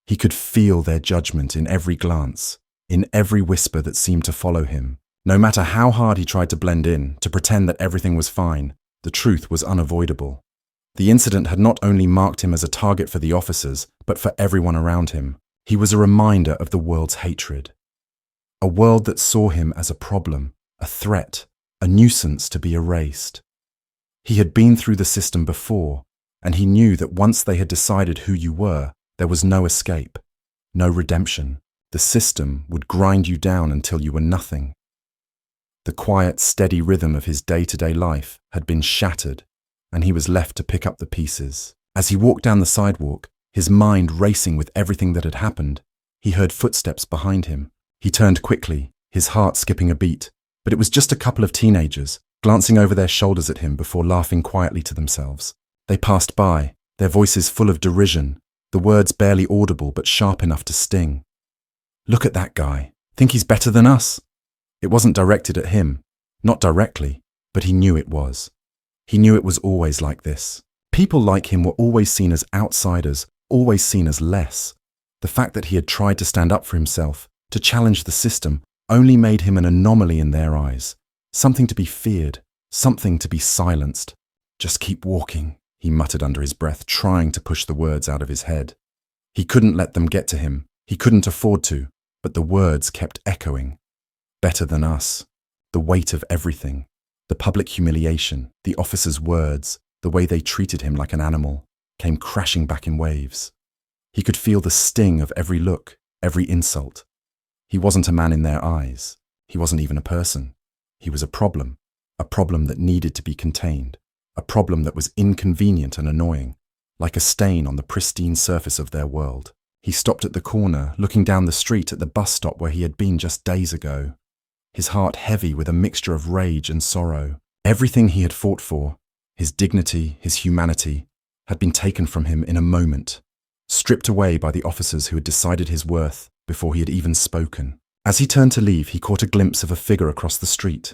He could feel their judgment in every glance, in every whisper that seemed to follow him. No matter how hard he tried to blend in, to pretend that everything was fine, the truth was unavoidable. The incident had not only marked him as a target for the officers, but for everyone around him. He was a reminder of the world's hatred. A world that saw him as a problem, a threat, a nuisance to be erased. He had been through the system before, and he knew that once they had decided who you were, there was no escape, no redemption. The system would grind you down until you were nothing. The quiet, steady rhythm of his day-to-day life had been shattered, and he was left to pick up the pieces. As he walked down the sidewalk, his mind racing with everything that had happened, he heard footsteps behind him. He turned quickly, his heart skipping a beat, but it was just a couple of teenagers, glancing over their shoulders at him before laughing quietly to themselves. They passed by, their voices full of derision, the words barely audible but sharp enough to sting. "Look at that guy. Think he's better than us?" It wasn't directed at him, not directly, but he knew it was. He knew it was always like this. People like him were always seen as outsiders, always seen as less. The fact that he had tried to stand up for himself, to challenge the system, only made him an anomaly in their eyes. Something to be feared, something to be silenced. "Just keep walking," he muttered under his breath, trying to push the words out of his head. He couldn't let them get to him. He couldn't afford to, but the words kept echoing. Better than us. The weight of everything. The public humiliation, the officers' words, the way they treated him like an animal, came crashing back in waves. He could feel the sting of every look, every insult. He wasn't a man in their eyes. He wasn't even a person. He was a problem that needed to be contained, a problem that was inconvenient and annoying, like a stain on the pristine surface of their world. He stopped at the corner, looking down the street at the bus stop where he had been just days ago. His heart heavy with a mixture of rage and sorrow. Everything he had fought for, his dignity, his humanity, had been taken from him in a moment, stripped away by the officers who had decided his worth before he had even spoken. As he turned to leave, he caught a glimpse of a figure across the street.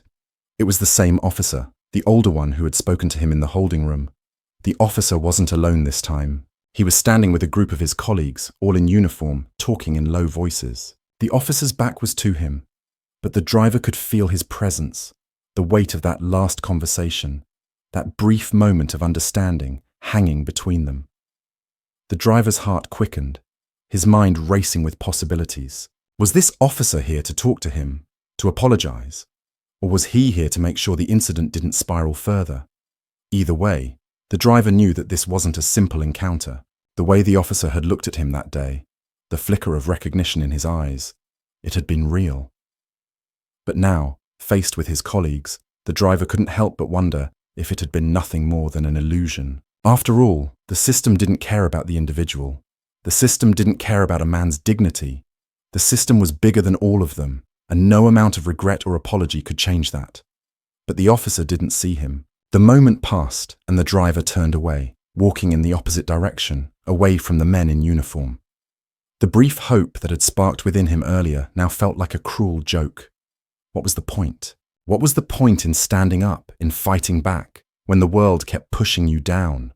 It was the same officer, the older one who had spoken to him in the holding room. The officer wasn't alone this time. He was standing with a group of his colleagues, all in uniform, talking in low voices. The officer's back was to him, but the driver could feel his presence, the weight of that last conversation, that brief moment of understanding hanging between them. The driver's heart quickened, his mind racing with possibilities. Was this officer here to talk to him, to apologize? Or was he here to make sure the incident didn't spiral further? Either way, the driver knew that this wasn't a simple encounter. The way the officer had looked at him that day, the flicker of recognition in his eyes, it had been real. But now, faced with his colleagues, the driver couldn't help but wonder if it had been nothing more than an illusion. After all, the system didn't care about the individual. The system didn't care about a man's dignity. The system was bigger than all of them, and no amount of regret or apology could change that. But the officer didn't see him. The moment passed, and the driver turned away, walking in the opposite direction, away from the men in uniform. The brief hope that had sparked within him earlier now felt like a cruel joke. What was the point? What was the point in standing up, in fighting back, when the world kept pushing you down?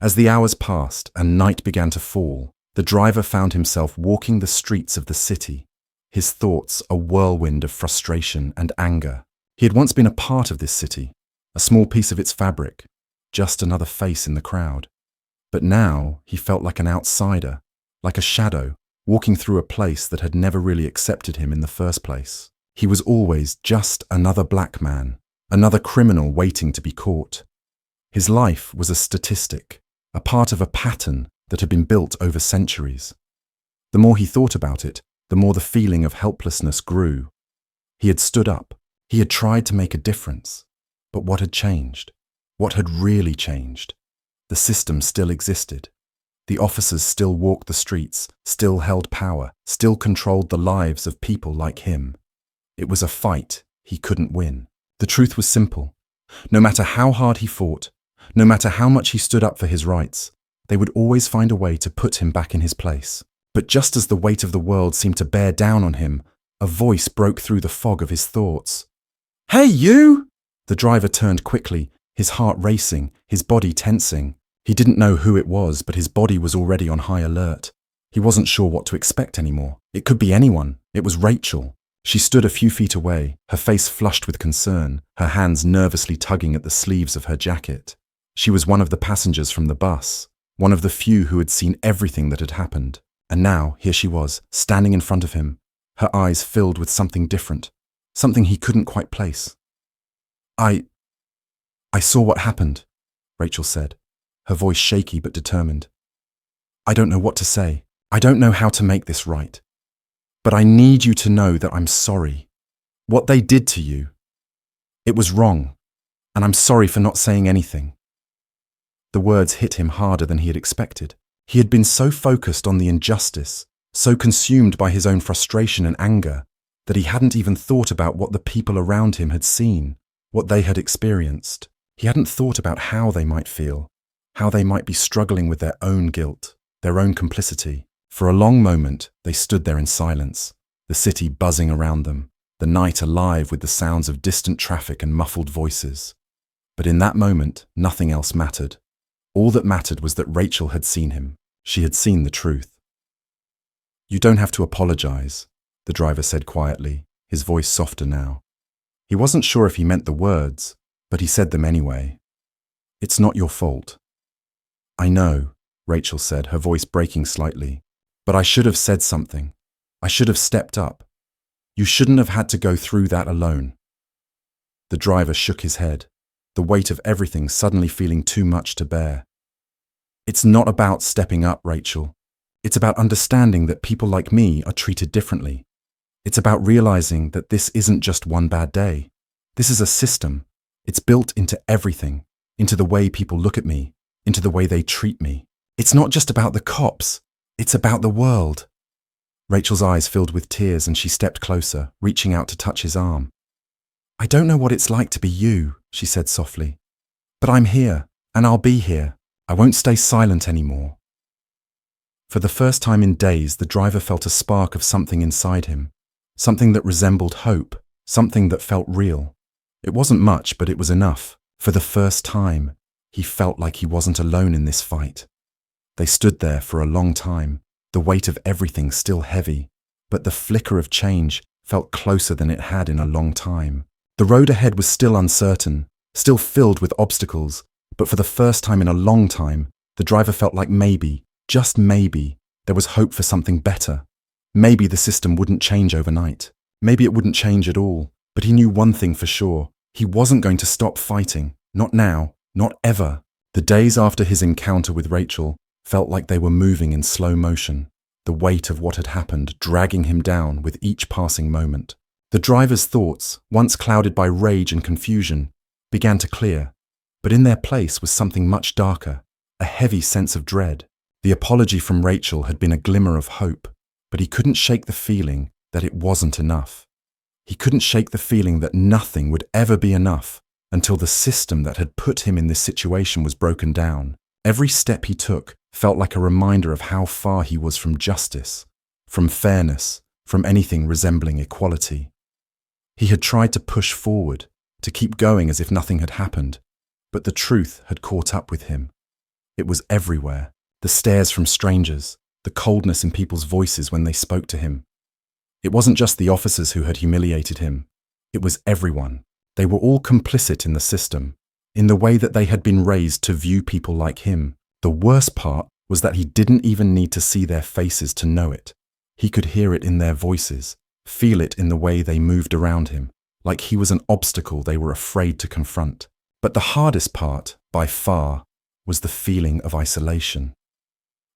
As the hours passed and night began to fall, the driver found himself walking the streets of the city, his thoughts a whirlwind of frustration and anger. He had once been a part of this city, a small piece of its fabric, just another face in the crowd. But now he felt like an outsider, like a shadow, walking through a place that had never really accepted him in the first place. He was always just another black man, another criminal waiting to be caught. His life was a statistic, a part of a pattern that had been built over centuries. The more he thought about it, the more the feeling of helplessness grew. He had stood up. He had tried to make a difference. But what had changed? What had really changed? The system still existed. The officers still walked the streets, still held power, still controlled the lives of people like him. It was a fight he couldn't win. The truth was simple. No matter how hard he fought, no matter how much he stood up for his rights, they would always find a way to put him back in his place. But just as the weight of the world seemed to bear down on him, a voice broke through the fog of his thoughts. "Hey, you!" The driver turned quickly, his heart racing, his body tensing. He didn't know who it was, but his body was already on high alert. He wasn't sure what to expect anymore. It could be anyone. It was Rachel. She stood a few feet away, her face flushed with concern, her hands nervously tugging at the sleeves of her jacket. She was one of the passengers from the bus, one of the few who had seen everything that had happened. And now, here she was, standing in front of him, her eyes filled with something different, something he couldn't quite place. I saw what happened," Rachel said, her voice shaky but determined. "I don't know what to say. I don't know how to make this right." But I need you to know that I'm sorry. What they did to you, it was wrong, and I'm sorry for not saying anything." The words hit him harder than he had expected. He had been so focused on the injustice, so consumed by his own frustration and anger, that he hadn't even thought about what the people around him had seen, what they had experienced. He hadn't thought about how they might feel, how they might be struggling with their own guilt, their own complicity. For a long moment, they stood there in silence, the city buzzing around them, the night alive with the sounds of distant traffic and muffled voices. But in that moment, nothing else mattered. All that mattered was that Rachel had seen him. She had seen the truth. "You don't have to apologize," the driver said quietly, his voice softer now. He wasn't sure if he meant the words, but he said them anyway. "It's not your fault." "I know," Rachel said, her voice breaking slightly. "But I should have said something. I should have stepped up. You shouldn't have had to go through that alone." The driver shook his head, the weight of everything suddenly feeling too much to bear. "It's not about stepping up, Rachel. It's about understanding that people like me are treated differently. It's about realizing that this isn't just one bad day. This is a system. It's built into everything, into the way people look at me, into the way they treat me. It's not just about the cops. It's about the world." Rachel's eyes filled with tears and she stepped closer, reaching out to touch his arm. "I don't know what it's like to be you," she said softly. "But I'm here, and I'll be here. I won't stay silent anymore." For the first time in days, the driver felt a spark of something inside him, something that resembled hope, something that felt real. It wasn't much, but it was enough. For the first time, he felt like he wasn't alone in this fight. They stood there for a long time, the weight of everything still heavy, but the flicker of change felt closer than it had in a long time. The road ahead was still uncertain, still filled with obstacles, but for the first time in a long time, the driver felt like maybe, just maybe, there was hope for something better. Maybe the system wouldn't change overnight. Maybe it wouldn't change at all. But he knew one thing for sure. He wasn't going to stop fighting. Not now. Not ever. The days after his encounter with Rachel felt like they were moving in slow motion, the weight of what had happened dragging him down with each passing moment. The driver's thoughts, once clouded by rage and confusion, began to clear, but in their place was something much darker, a heavy sense of dread. The apology from Rachel had been a glimmer of hope, but he couldn't shake the feeling that it wasn't enough. He couldn't shake the feeling that nothing would ever be enough until the system that had put him in this situation was broken down. Every step he took felt like a reminder of how far he was from justice, from fairness, from anything resembling equality. He had tried to push forward, to keep going as if nothing had happened, but the truth had caught up with him. It was everywhere, the stares from strangers, the coldness in people's voices when they spoke to him. It wasn't just the officers who had humiliated him, it was everyone. They were all complicit in the system, in the way that they had been raised to view people like him. The worst part was that he didn't even need to see their faces to know it. He could hear it in their voices, feel it in the way they moved around him, like he was an obstacle they were afraid to confront. But the hardest part, by far, was the feeling of isolation.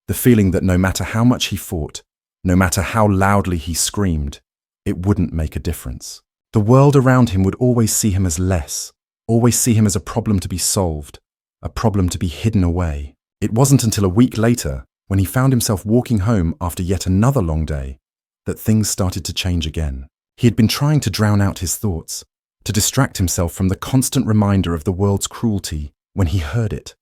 The feeling that no matter how much he fought, no matter how loudly he screamed, it wouldn't make a difference. The world around him would always see him as less, always see him as a problem to be solved, a problem to be hidden away. It wasn't until a week later, when he found himself walking home after yet another long day, that things started to change again. He had been trying to drown out his thoughts, to distract himself from the constant reminder of the world's cruelty when he heard it,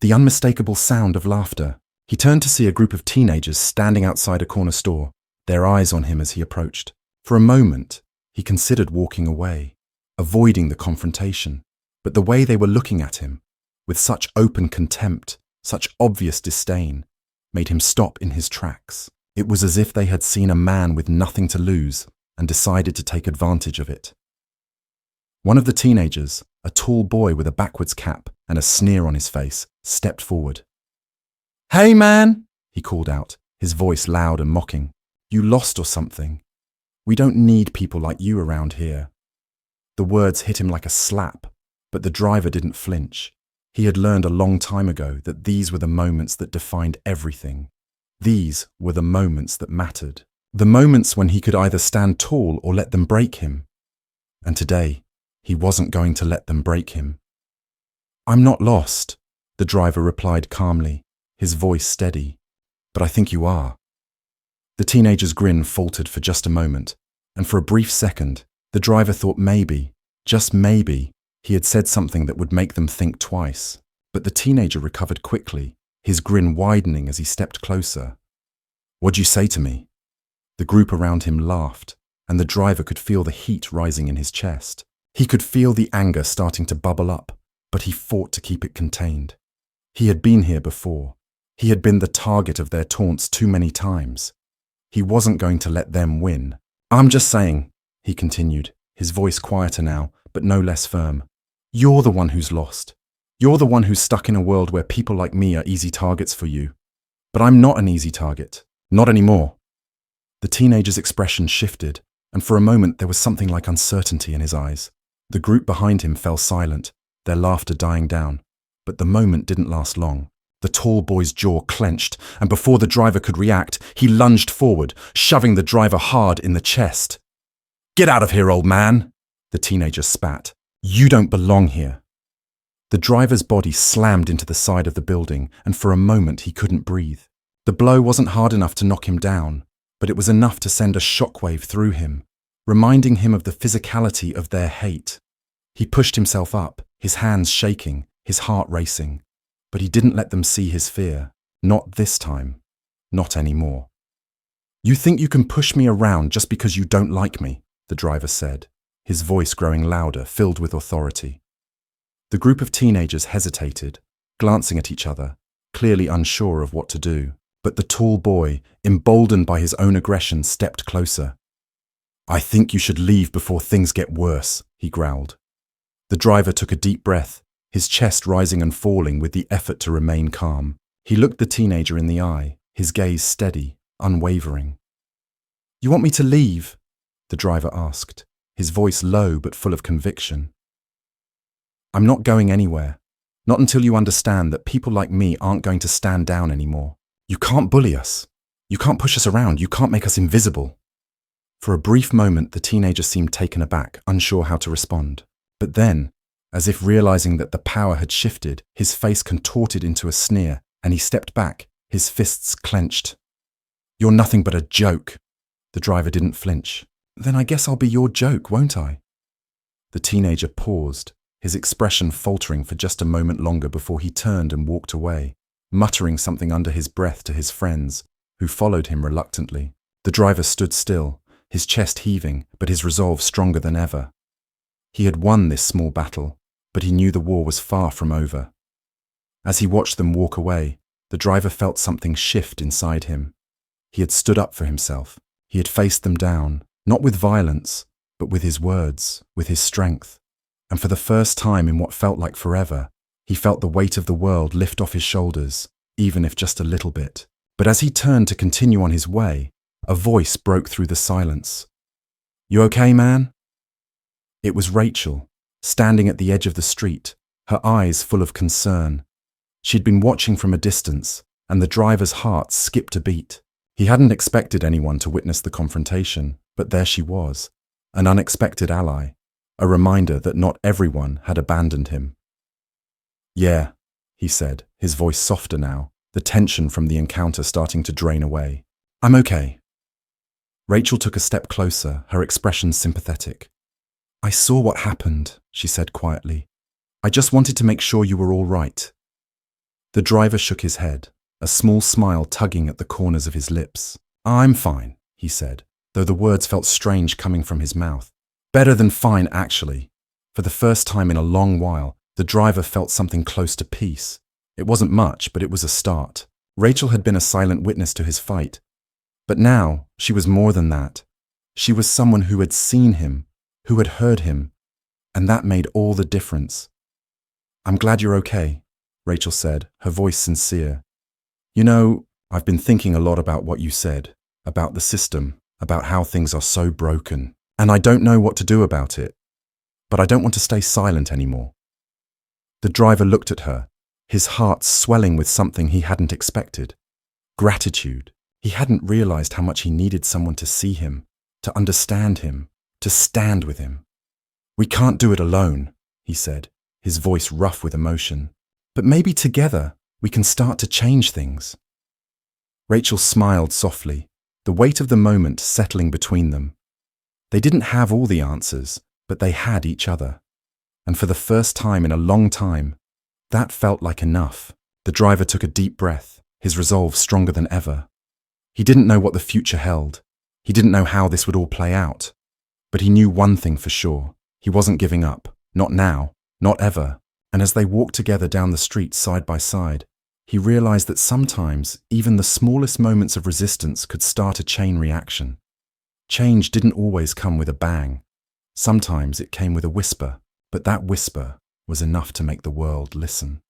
the unmistakable sound of laughter. He turned to see a group of teenagers standing outside a corner store, their eyes on him as he approached. For a moment, he considered walking away, avoiding the confrontation, but the way they were looking at him, with such open contempt, such obvious disdain, made him stop in his tracks. It was as if they had seen a man with nothing to lose and decided to take advantage of it. One of the teenagers, a tall boy with a backwards cap and a sneer on his face, stepped forward. "Hey man," he called out, his voice loud and mocking. "You lost or something? We don't need people like you around here." The words hit him like a slap, but the driver didn't flinch. He had learned a long time ago that these were the moments that defined everything. These were the moments that mattered. The moments when he could either stand tall or let them break him. And today, he wasn't going to let them break him. "I'm not lost," the driver replied calmly, his voice steady. "But I think you are." The teenager's grin faltered for just a moment, and for a brief second, the driver thought maybe, just maybe, he had said something that would make them think twice. But the teenager recovered quickly, his grin widening as he stepped closer. "What'd you say to me?" The group around him laughed, and the driver could feel the heat rising in his chest. He could feel the anger starting to bubble up, but he fought to keep it contained. He had been here before. He had been the target of their taunts too many times. He wasn't going to let them win. "I'm just saying," he continued, his voice quieter now, but no less firm. "You're the one who's lost. You're the one who's stuck in a world where people like me are easy targets for you. But I'm not an easy target. Not anymore." The teenager's expression shifted, and for a moment there was something like uncertainty in his eyes. The group behind him fell silent, their laughter dying down. But the moment didn't last long. The tall boy's jaw clenched, and before the driver could react, he lunged forward, shoving the driver hard in the chest. "Get out of here, old man!" the teenager spat. "You don't belong here." The driver's body slammed into the side of the building, and for a moment he couldn't breathe. The blow wasn't hard enough to knock him down, but it was enough to send a shockwave through him, reminding him of the physicality of their hate. He pushed himself up, his hands shaking, his heart racing. But he didn't let them see his fear. Not this time. Not anymore. "You think you can push me around just because you don't like me," the driver said, his voice growing louder, filled with authority. The group of teenagers hesitated, glancing at each other, clearly unsure of what to do. But the tall boy, emboldened by his own aggression, stepped closer. "I think you should leave before things get worse," he growled. The driver took a deep breath, his chest rising and falling with the effort to remain calm. He looked the teenager in the eye, his gaze steady, unwavering. "You want me to leave?" the driver asked, his voice low but full of conviction. "I'm not going anywhere. Not until you understand that people like me aren't going to stand down anymore. You can't bully us. You can't push us around. You can't make us invisible." For a brief moment, the teenager seemed taken aback, unsure how to respond. But then, as if realizing that the power had shifted, his face contorted into a sneer, and he stepped back, his fists clenched. "You're nothing but a joke." The driver didn't flinch. "Then I guess I'll be your joke, won't I?" The teenager paused, his expression faltering for just a moment longer before he turned and walked away, muttering something under his breath to his friends, who followed him reluctantly. The driver stood still, his chest heaving, but his resolve stronger than ever. He had won this small battle, but he knew the war was far from over. As he watched them walk away, the driver felt something shift inside him. He had stood up for himself. He had faced them down, not with violence, but with his words, with his strength. And for the first time in what felt like forever, he felt the weight of the world lift off his shoulders, even if just a little bit. But as he turned to continue on his way, a voice broke through the silence. "You okay, man?" It was Rachel, standing at the edge of the street, her eyes full of concern. She'd been watching from a distance, and the driver's heart skipped a beat. He hadn't expected anyone to witness the confrontation, but there she was, an unexpected ally, a reminder that not everyone had abandoned him. "Yeah," he said, his voice softer now, the tension from the encounter starting to drain away. "I'm okay." Rachel took a step closer, her expression sympathetic. "I saw what happened," she said quietly. "I just wanted to make sure you were all right." The driver shook his head, a small smile tugging at the corners of his lips. "I'm fine," he said, though the words felt strange coming from his mouth. Better than fine, actually. For the first time in a long while, the driver felt something close to peace. It wasn't much, but it was a start. Rachel had been a silent witness to his fight. But now, she was more than that. She was someone who had seen him, who had heard him, and that made all the difference. "I'm glad you're okay," Rachel said, her voice sincere. "You know, I've been thinking a lot about what you said, about the system, about how things are so broken, and I don't know what to do about it. But I don't want to stay silent anymore." The driver looked at her, his heart swelling with something he hadn't expected. Gratitude. He hadn't realized how much he needed someone to see him, to understand him, to stand with him. "We can't do it alone," he said, his voice rough with emotion. "But maybe together we can start to change things." Rachel smiled softly, the weight of the moment settling between them. They didn't have all the answers, but they had each other. And for the first time in a long time, that felt like enough. The driver took a deep breath, his resolve stronger than ever. He didn't know what the future held. He didn't know how this would all play out. But he knew one thing for sure. He wasn't giving up. Not now. Not ever. And as they walked together down the street side by side, he realized that sometimes even the smallest moments of resistance could start a chain reaction. Change didn't always come with a bang. Sometimes it came with a whisper, but that whisper was enough to make the world listen.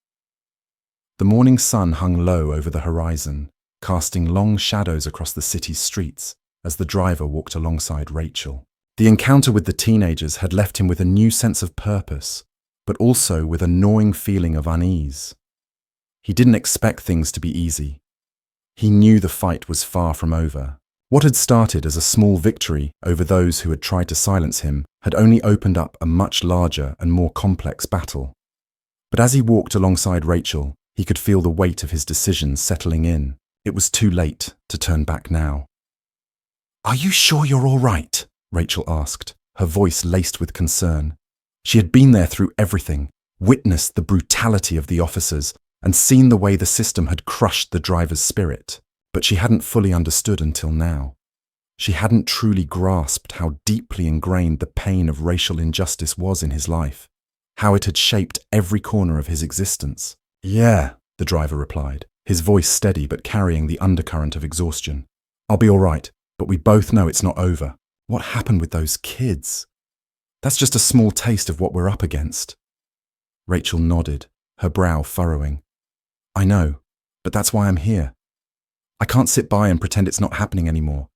The morning sun hung low over the horizon, casting long shadows across the city's streets as the driver walked alongside Rachel. The encounter with the teenagers had left him with a new sense of purpose, but also with a gnawing feeling of unease. He didn't expect things to be easy. He knew the fight was far from over. What had started as a small victory over those who had tried to silence him had only opened up a much larger and more complex battle. But as he walked alongside Rachel, he could feel the weight of his decisions settling in. It was too late to turn back now. "Are you sure you're all right?" Rachel asked, her voice laced with concern. She had been there through everything, witnessed the brutality of the officers, and seen the way the system had crushed the driver's spirit. But she hadn't fully understood until now. She hadn't truly grasped how deeply ingrained the pain of racial injustice was in his life, how it had shaped every corner of his existence. "Yeah," the driver replied, his voice steady but carrying the undercurrent of exhaustion. "I'll be all right, but we both know it's not over. What happened with those kids? That's just a small taste of what we're up against." Rachel nodded, her brow furrowing. "I know, but that's why I'm here. I can't sit by and pretend it's not happening anymore.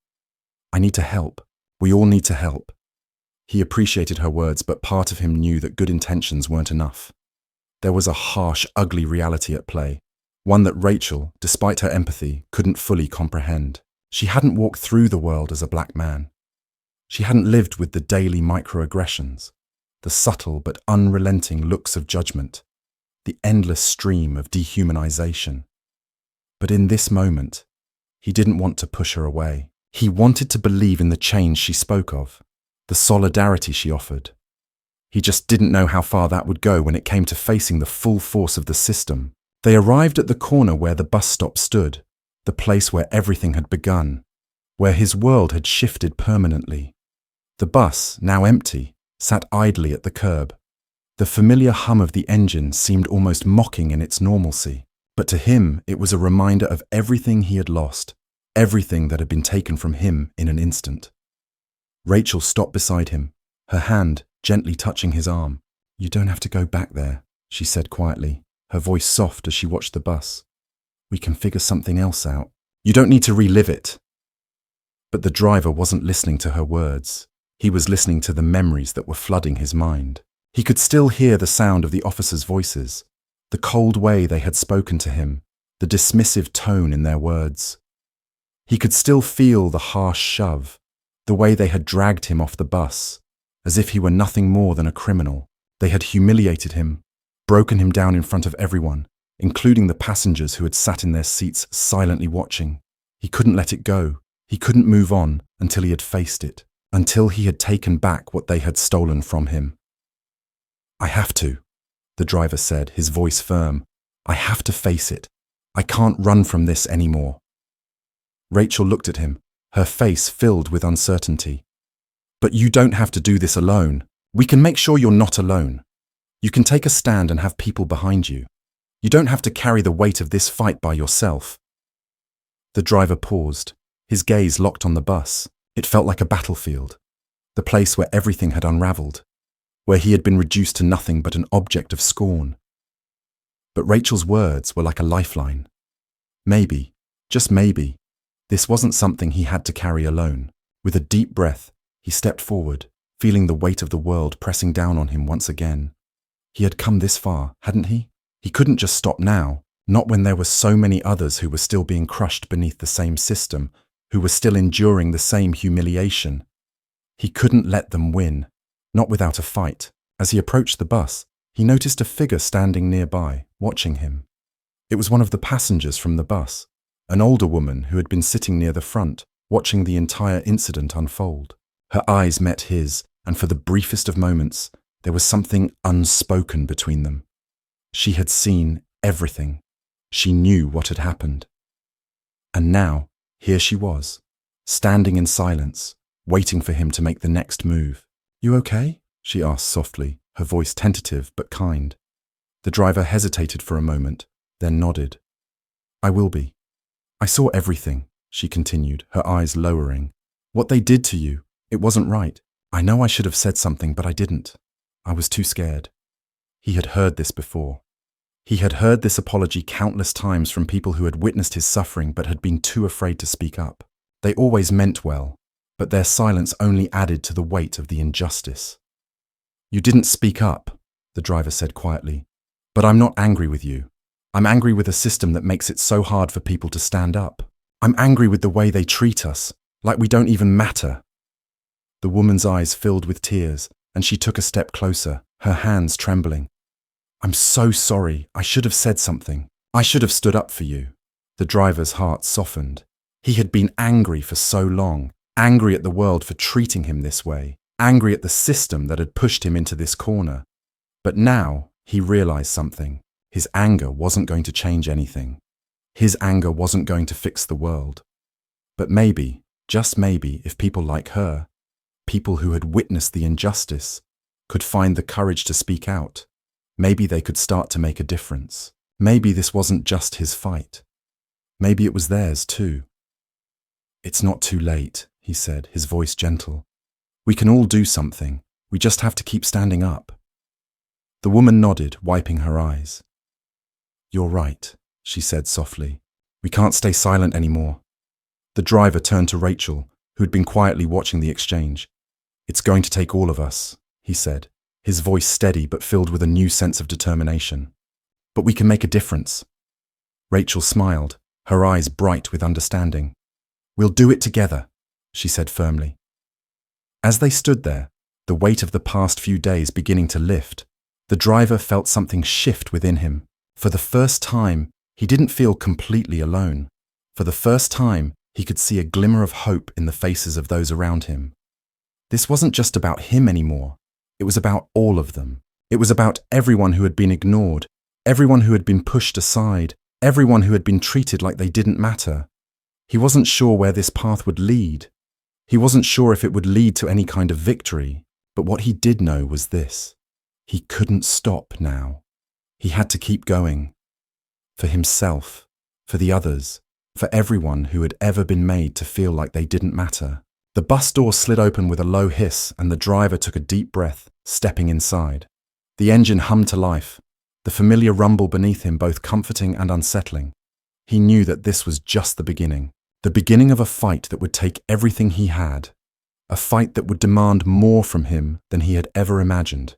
I need to help. We all need to help." He appreciated her words, but part of him knew that good intentions weren't enough. There was a harsh, ugly reality at play, one that Rachel, despite her empathy, couldn't fully comprehend. She hadn't walked through the world as a black man. She hadn't lived with the daily microaggressions, the subtle but unrelenting looks of judgment, the endless stream of dehumanization. But in this moment, he didn't want to push her away. He wanted to believe in the change she spoke of, the solidarity she offered. He just didn't know how far that would go when it came to facing the full force of the system. They arrived at the corner where the bus stop stood, the place where everything had begun, where his world had shifted permanently. The bus, now empty, sat idly at the curb. The familiar hum of the engine seemed almost mocking in its normalcy, but to him it was a reminder of everything he had lost, everything that had been taken from him in an instant. Rachel stopped beside him, her hand gently touching his arm. "You don't have to go back there," she said quietly, her voice soft as she watched the bus. "We can figure something else out. You don't need to relive it." But the driver wasn't listening to her words. He was listening to the memories that were flooding his mind. He could still hear the sound of the officers' voices, the cold way they had spoken to him, the dismissive tone in their words. He could still feel the harsh shove, the way they had dragged him off the bus, as if he were nothing more than a criminal. They had humiliated him, broken him down in front of everyone, including the passengers who had sat in their seats silently watching. He couldn't let it go. He couldn't move on until he had faced it, until he had taken back what they had stolen from him. "I have to," the driver said, his voice firm. "I have to face it. I can't run from this anymore." Rachel looked at him, her face filled with uncertainty. "But you don't have to do this alone. We can make sure you're not alone. You can take a stand and have people behind you. You don't have to carry the weight of this fight by yourself." The driver paused, his gaze locked on the bus. It felt like a battlefield, the place where everything had unraveled, where he had been reduced to nothing but an object of scorn. But Rachel's words were like a lifeline. Maybe, just maybe, this wasn't something he had to carry alone. With a deep breath, he stepped forward, feeling the weight of the world pressing down on him once again. He had come this far, hadn't he? He couldn't just stop now. Not when there were so many others who were still being crushed beneath the same system, who were still enduring the same humiliation. He couldn't let them win, not without a fight. As he approached the bus, he noticed a figure standing nearby, watching him. It was one of the passengers from the bus, an older woman who had been sitting near the front, watching the entire incident unfold. Her eyes met his, and for the briefest of moments, there was something unspoken between them. She had seen everything. She knew what had happened. And now, here she was, standing in silence, waiting for him to make the next move. "You okay?" she asked softly, her voice tentative but kind. The driver hesitated for a moment, then nodded. "I will be. I saw everything," she continued, her eyes lowering. "What they did to you, it wasn't right. I know I should have said something, but I didn't. I was too scared." He had heard this before. He had heard this apology countless times from people who had witnessed his suffering but had been too afraid to speak up. They always meant well, but their silence only added to the weight of the injustice. "You didn't speak up," the driver said quietly. "But I'm not angry with you. I'm angry with a system that makes it so hard for people to stand up. I'm angry with the way they treat us, like we don't even matter." The woman's eyes filled with tears, and she took a step closer, her hands trembling. "I'm so sorry. I should have said something. I should have stood up for you." The driver's heart softened. He had been angry for so long, angry at the world for treating him this way, angry at the system that had pushed him into this corner. But now he realized something. His anger wasn't going to change anything. His anger wasn't going to fix the world. But maybe, just maybe, if people like her, people who had witnessed the injustice, could find the courage to speak out, maybe they could start to make a difference. Maybe this wasn't just his fight. Maybe it was theirs too. "It's not too late," he said, his voice gentle. "We can all do something. We just have to keep standing up." The woman nodded, wiping her eyes. "You're right," she said softly. "We can't stay silent anymore." The driver turned to Rachel, who had been quietly watching the exchange. "It's going to take all of us," he said, his voice steady but filled with a new sense of determination. "But we can make a difference." Rachel smiled, her eyes bright with understanding. "We'll do it together," she said firmly. As they stood there, the weight of the past few days beginning to lift, the driver felt something shift within him. For the first time, he didn't feel completely alone. For the first time, he could see a glimmer of hope in the faces of those around him. This wasn't just about him anymore. It was about all of them. It was about everyone who had been ignored, everyone who had been pushed aside, everyone who had been treated like they didn't matter. He wasn't sure where this path would lead. He wasn't sure if it would lead to any kind of victory, but what he did know was this. He couldn't stop now. He had to keep going. For himself, for the others, for everyone who had ever been made to feel like they didn't matter. The bus door slid open with a low hiss and the driver took a deep breath, stepping inside. The engine hummed to life, the familiar rumble beneath him both comforting and unsettling. He knew that this was just the beginning of a fight that would take everything he had, a fight that would demand more from him than he had ever imagined.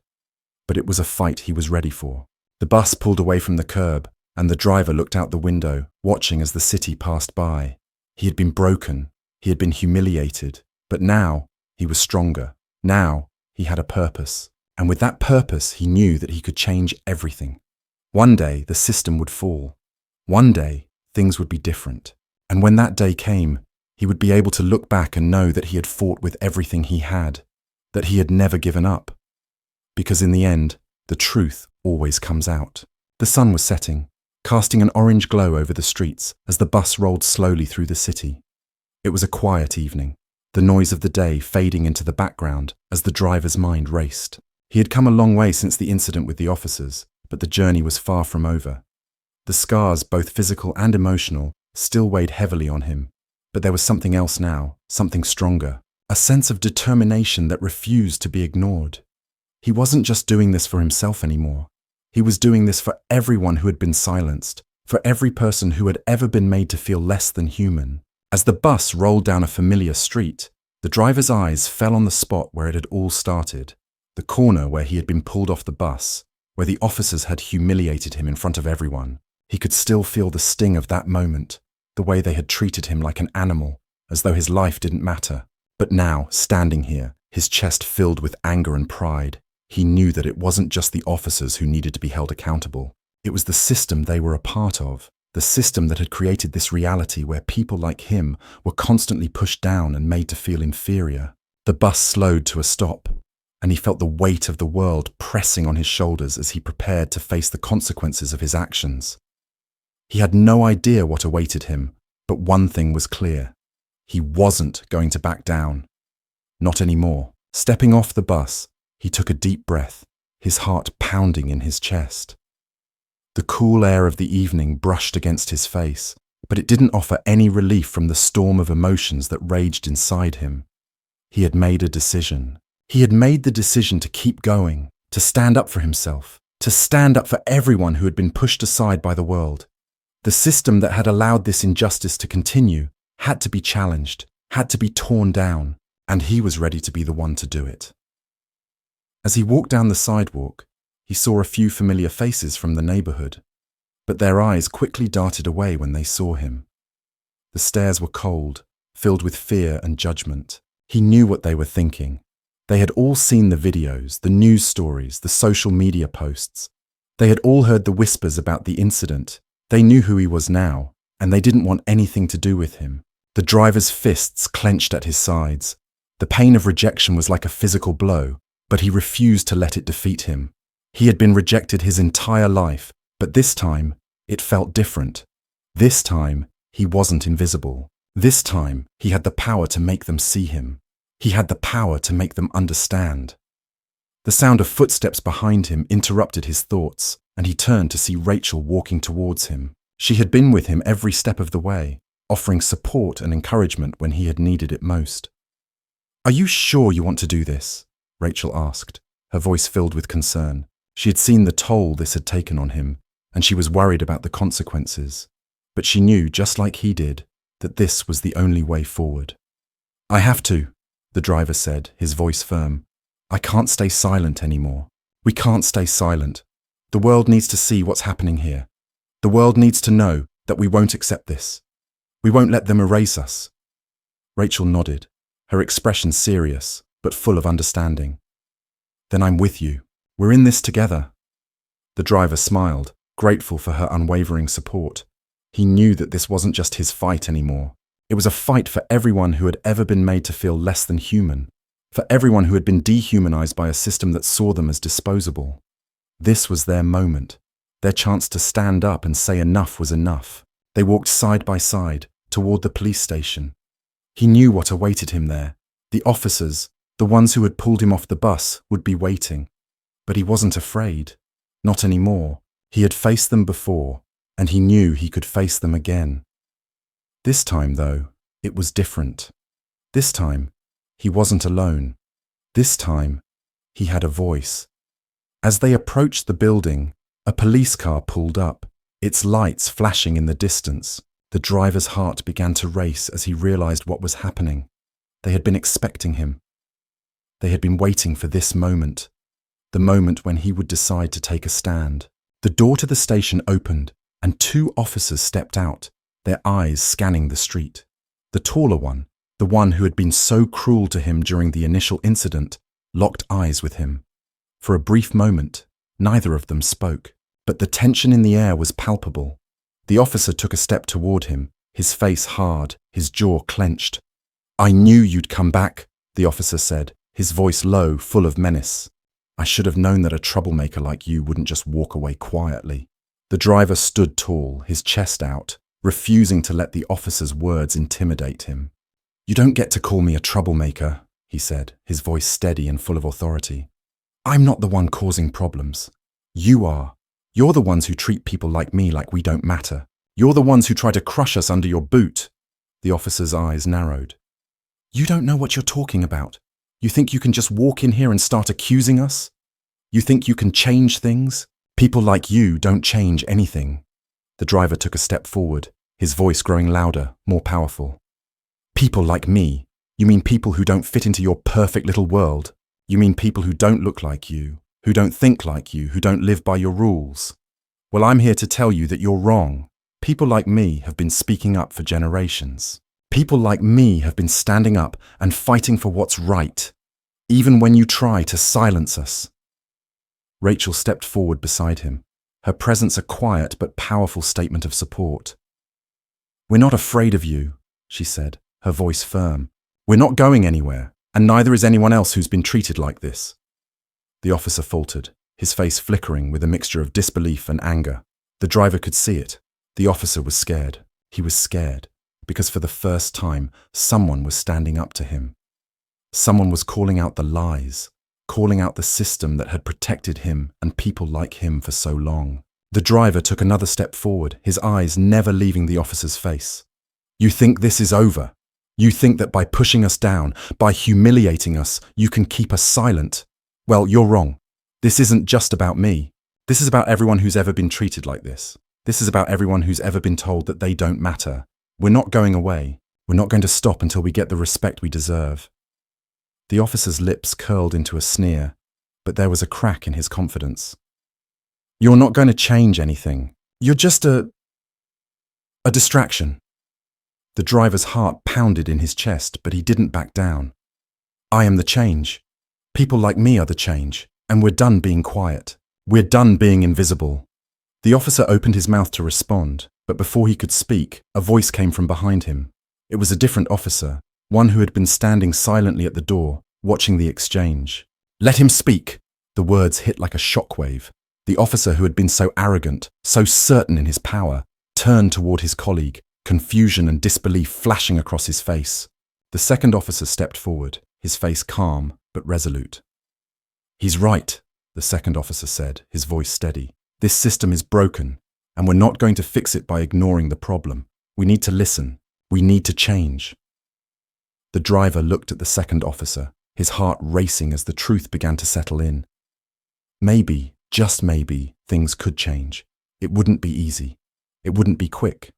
But it was a fight he was ready for. The bus pulled away from the curb, and the driver looked out the window, watching as the city passed by. He had been broken, he had been humiliated, but now he was stronger. Now he had a purpose, and with that purpose he knew that he could change everything. One day the system would fall. One day things would be different. And when that day came, he would be able to look back and know that he had fought with everything he had, that he had never given up. Because in the end, the truth always comes out. The sun was setting, casting an orange glow over the streets as the bus rolled slowly through the city. It was a quiet evening, the noise of the day fading into the background as the driver's mind raced. He had come a long way since the incident with the officers, but the journey was far from over. The scars, both physical and emotional, still weighed heavily on him. But there was something else now, something stronger, a sense of determination that refused to be ignored. He wasn't just doing this for himself anymore. He was doing this for everyone who had been silenced, for every person who had ever been made to feel less than human. As the bus rolled down a familiar street, the driver's eyes fell on the spot where it had all started, the corner where he had been pulled off the bus, where the officers had humiliated him in front of everyone. He could still feel the sting of that moment, the way they had treated him like an animal, as though his life didn't matter. But now, standing here, his chest filled with anger and pride, he knew that it wasn't just the officers who needed to be held accountable. It was the system they were a part of, the system that had created this reality where people like him were constantly pushed down and made to feel inferior. The bus slowed to a stop, and he felt the weight of the world pressing on his shoulders as he prepared to face the consequences of his actions. He had no idea what awaited him, but one thing was clear. He wasn't going to back down. Not anymore. Stepping off the bus, he took a deep breath, his heart pounding in his chest. The cool air of the evening brushed against his face, but it didn't offer any relief from the storm of emotions that raged inside him. He had made a decision. He had made the decision to keep going, to stand up for himself, to stand up for everyone who had been pushed aside by the world. The system that had allowed this injustice to continue had to be challenged, had to be torn down, and he was ready to be the one to do it. As he walked down the sidewalk, he saw a few familiar faces from the neighborhood, but their eyes quickly darted away when they saw him. The stares were cold, filled with fear and judgment. He knew what they were thinking. They had all seen the videos, the news stories, the social media posts. They had all heard the whispers about the incident. They knew who he was now, and they didn't want anything to do with him. The driver's fists clenched at his sides. The pain of rejection was like a physical blow, but he refused to let it defeat him. He had been rejected his entire life, but this time, it felt different. This time, he wasn't invisible. This time, he had the power to make them see him. He had the power to make them understand. The sound of footsteps behind him interrupted his thoughts, and he turned to see Rachel walking towards him. She had been with him every step of the way, offering support and encouragement when he had needed it most. "Are you sure you want to do this?" Rachel asked, her voice filled with concern. She had seen the toll this had taken on him, and she was worried about the consequences. But she knew, just like he did, that this was the only way forward. "I have to," the driver said, his voice firm. "I can't stay silent anymore. We can't stay silent. The world needs to see what's happening here. The world needs to know that we won't accept this. We won't let them erase us." Rachel nodded, her expression serious, but full of understanding. "Then I'm with you. We're in this together." The driver smiled, grateful for her unwavering support. He knew that this wasn't just his fight anymore. It was a fight for everyone who had ever been made to feel less than human, for everyone who had been dehumanized by a system that saw them as disposable. This was their moment, their chance to stand up and say enough was enough. They walked side by side toward the police station. He knew what awaited him there. The officers, the ones who had pulled him off the bus, would be waiting. But he wasn't afraid. Not anymore. He had faced them before, and he knew he could face them again. This time, though, it was different. This time, he wasn't alone. This time, he had a voice. As they approached the building, a police car pulled up, its lights flashing in the distance. The driver's heart began to race as he realized what was happening. They had been expecting him. They had been waiting for this moment, the moment when he would decide to take a stand. The door to the station opened, and two officers stepped out, their eyes scanning the street. The taller one, the one who had been so cruel to him during the initial incident, locked eyes with him. For a brief moment, neither of them spoke, but the tension in the air was palpable. The officer took a step toward him, his face hard, his jaw clenched. "I knew you'd come back," the officer said, his voice low, full of menace. "I should have known that a troublemaker like you wouldn't just walk away quietly." The driver stood tall, his chest out, refusing to let the officer's words intimidate him. "You don't get to call me a troublemaker," he said, his voice steady and full of authority. "I'm not the one causing problems. You are. You're the ones who treat people like me like we don't matter. You're the ones who try to crush us under your boot." The officer's eyes narrowed. "You don't know what you're talking about. You think you can just walk in here and start accusing us? You think you can change things? People like you don't change anything." The driver took a step forward, his voice growing louder, more powerful. "People like me? You mean people who don't fit into your perfect little world? You mean people who don't look like you, who don't think like you, who don't live by your rules?" Well, I'm here to tell you that you're wrong. People like me have been speaking up for generations. People like me have been standing up and fighting for what's right, even when you try to silence us. Rachel stepped forward beside him, her presence a quiet but powerful statement of support. "We're not afraid of you," she said, her voice firm. "We're not going anywhere, and neither is anyone else who's been treated like this." The officer faltered, his face flickering with a mixture of disbelief and anger. The driver could see it. The officer was scared. He was scared, because for the first time, someone was standing up to him. Someone was calling out the lies, calling out the system that had protected him and people like him for so long. The driver took another step forward, his eyes never leaving the officer's face. "You think this is over? You think that by pushing us down, by humiliating us, you can keep us silent? Well, you're wrong. This isn't just about me. This is about everyone who's ever been treated like this. This is about everyone who's ever been told that they don't matter. We're not going away. We're not going to stop until we get the respect we deserve." The officer's lips curled into a sneer, but there was a crack in his confidence. "You're not going to change anything. You're just a distraction." The driver's heart pounded in his chest, but he didn't back down. "I am the change. People like me are the change, and we're done being quiet. We're done being invisible." The officer opened his mouth to respond, but before he could speak, a voice came from behind him. It was a different officer, one who had been standing silently at the door, watching the exchange. "Let him speak!" The words hit like a shockwave. The officer who had been so arrogant, so certain in his power, turned toward his colleague, confusion and disbelief flashing across his face. The second officer stepped forward, his face calm but resolute. "He's right," the second officer said, his voice steady. "This system is broken, and we're not going to fix it by ignoring the problem. We need to listen. We need to change." The driver looked at the second officer, his heart racing as the truth began to settle in. Maybe, just maybe, things could change. It wouldn't be easy. It wouldn't be quick.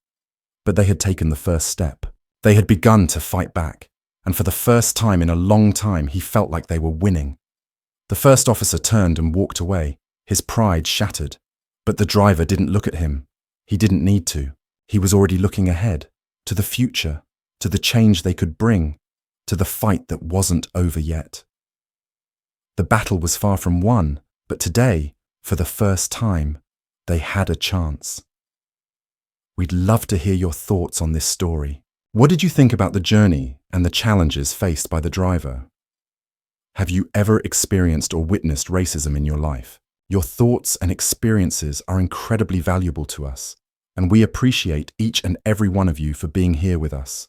But they had taken the first step. They had begun to fight back, and for the first time in a long time, he felt like they were winning. The first officer turned and walked away, his pride shattered. But the driver didn't look at him. He didn't need to. He was already looking ahead, to the future, to the change they could bring, to the fight that wasn't over yet. The battle was far from won, but today, for the first time, they had a chance. We'd love to hear your thoughts on this story. What did you think about the journey and the challenges faced by the driver? Have you ever experienced or witnessed racism in your life? Your thoughts and experiences are incredibly valuable to us, and we appreciate each and every one of you for being here with us.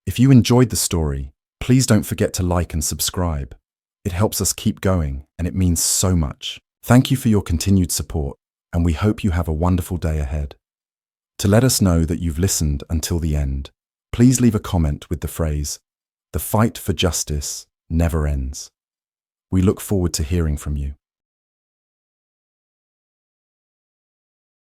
If you enjoyed the story, please don't forget to like and subscribe. It helps us keep going, and it means so much. Thank you for your continued support, and we hope you have a wonderful day ahead. To let us know that you've listened until the end, please leave a comment with the phrase, "The fight for justice never ends." We look forward to hearing from you.